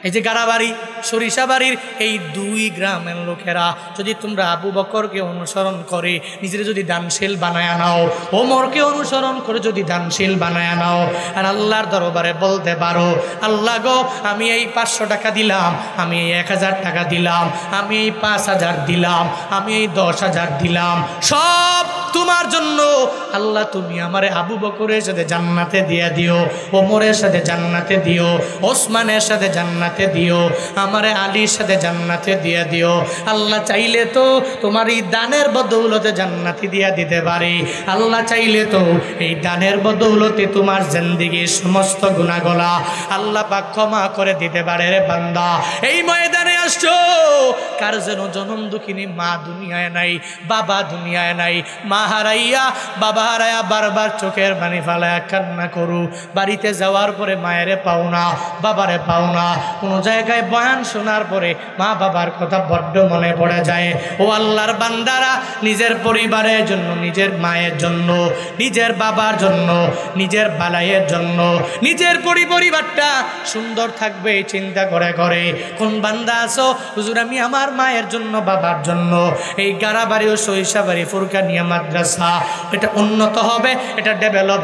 এই যে গাড়াবাড়ি সরিষাবাড়ির এই 2 গ্রামের লোকেরা যদি তোমরা আবু বকরকে অনুসরণ করে নিজের যদি দানশীল বানায় নাও, ওমরকে অনুসরণ করে যদি দানশীল বানায় নাও, আর আল্লাহর দরবারে বলতে পারো, আল্লাহ গো আমি এই 500 টাকা দিলাম, আমি এই 1000 টাকা দিলাম, আমি এই 5000 দিলাম, আমি এই 10,000 দিলাম, সব তোমার জন্য আল্লাহ, তুমি আমারে আবু বকরের সাথে জান্নাতে দিয়ে দিও, ওমরের সাথে জান্নাতে দিও, ওসমানের সাথে জান্নাতে দিও, আমারে আলীর সাথে জান্নাতে দিয়ে দিও। আল্লাহ চাইলে তো তোমার এই দানের বদৌলতে জান্নাতি দিয়ে দিতে পারে। আল্লাহ চাইলে তো এই দানের বদৌলতে তোমার জিন্দেগির সমস্ত গুনাহগুলা আল্লাহ পাক ক্ষমা করে দিতে পারে। রে বান্দা, এই ময়দানে আসছো, কার যেন জনম দুঃখিনী মা দুনিয়ায় নাই, বাবা দুনিয়ায় নাই, মা হারাইয়া বাবা হারাইয়া বারবার চোখের পানি ফালাইয়া কান্না করু, বাড়িতে যাওয়ার পরে মায়েরে পাও না, বাবারে পাও না, কোনো জায়গায় বয়ান শোনার পরে মা বাবার কথা বড্ড মনে পড়ে যায়। ও আল্লাহর বান্দারা, নিজের পরিবারের জন্য, নিজের মায়ের জন্য, নিজের বাবার জন্য, নিজের বালাইয়ের জন্য, নিজের পরিবারটা সুন্দর থাকবে চিন্তা করে করে কোন বান্দা আছো, হুজুর আমি আমার মায়ের জন্য, বাবার জন্য এই গাড়াবাড়ি ও সরিষাবাড়ি ফুরকানিয়া মাদ্রাসা এটা উন্নত হবে, এটা ডেভেলপ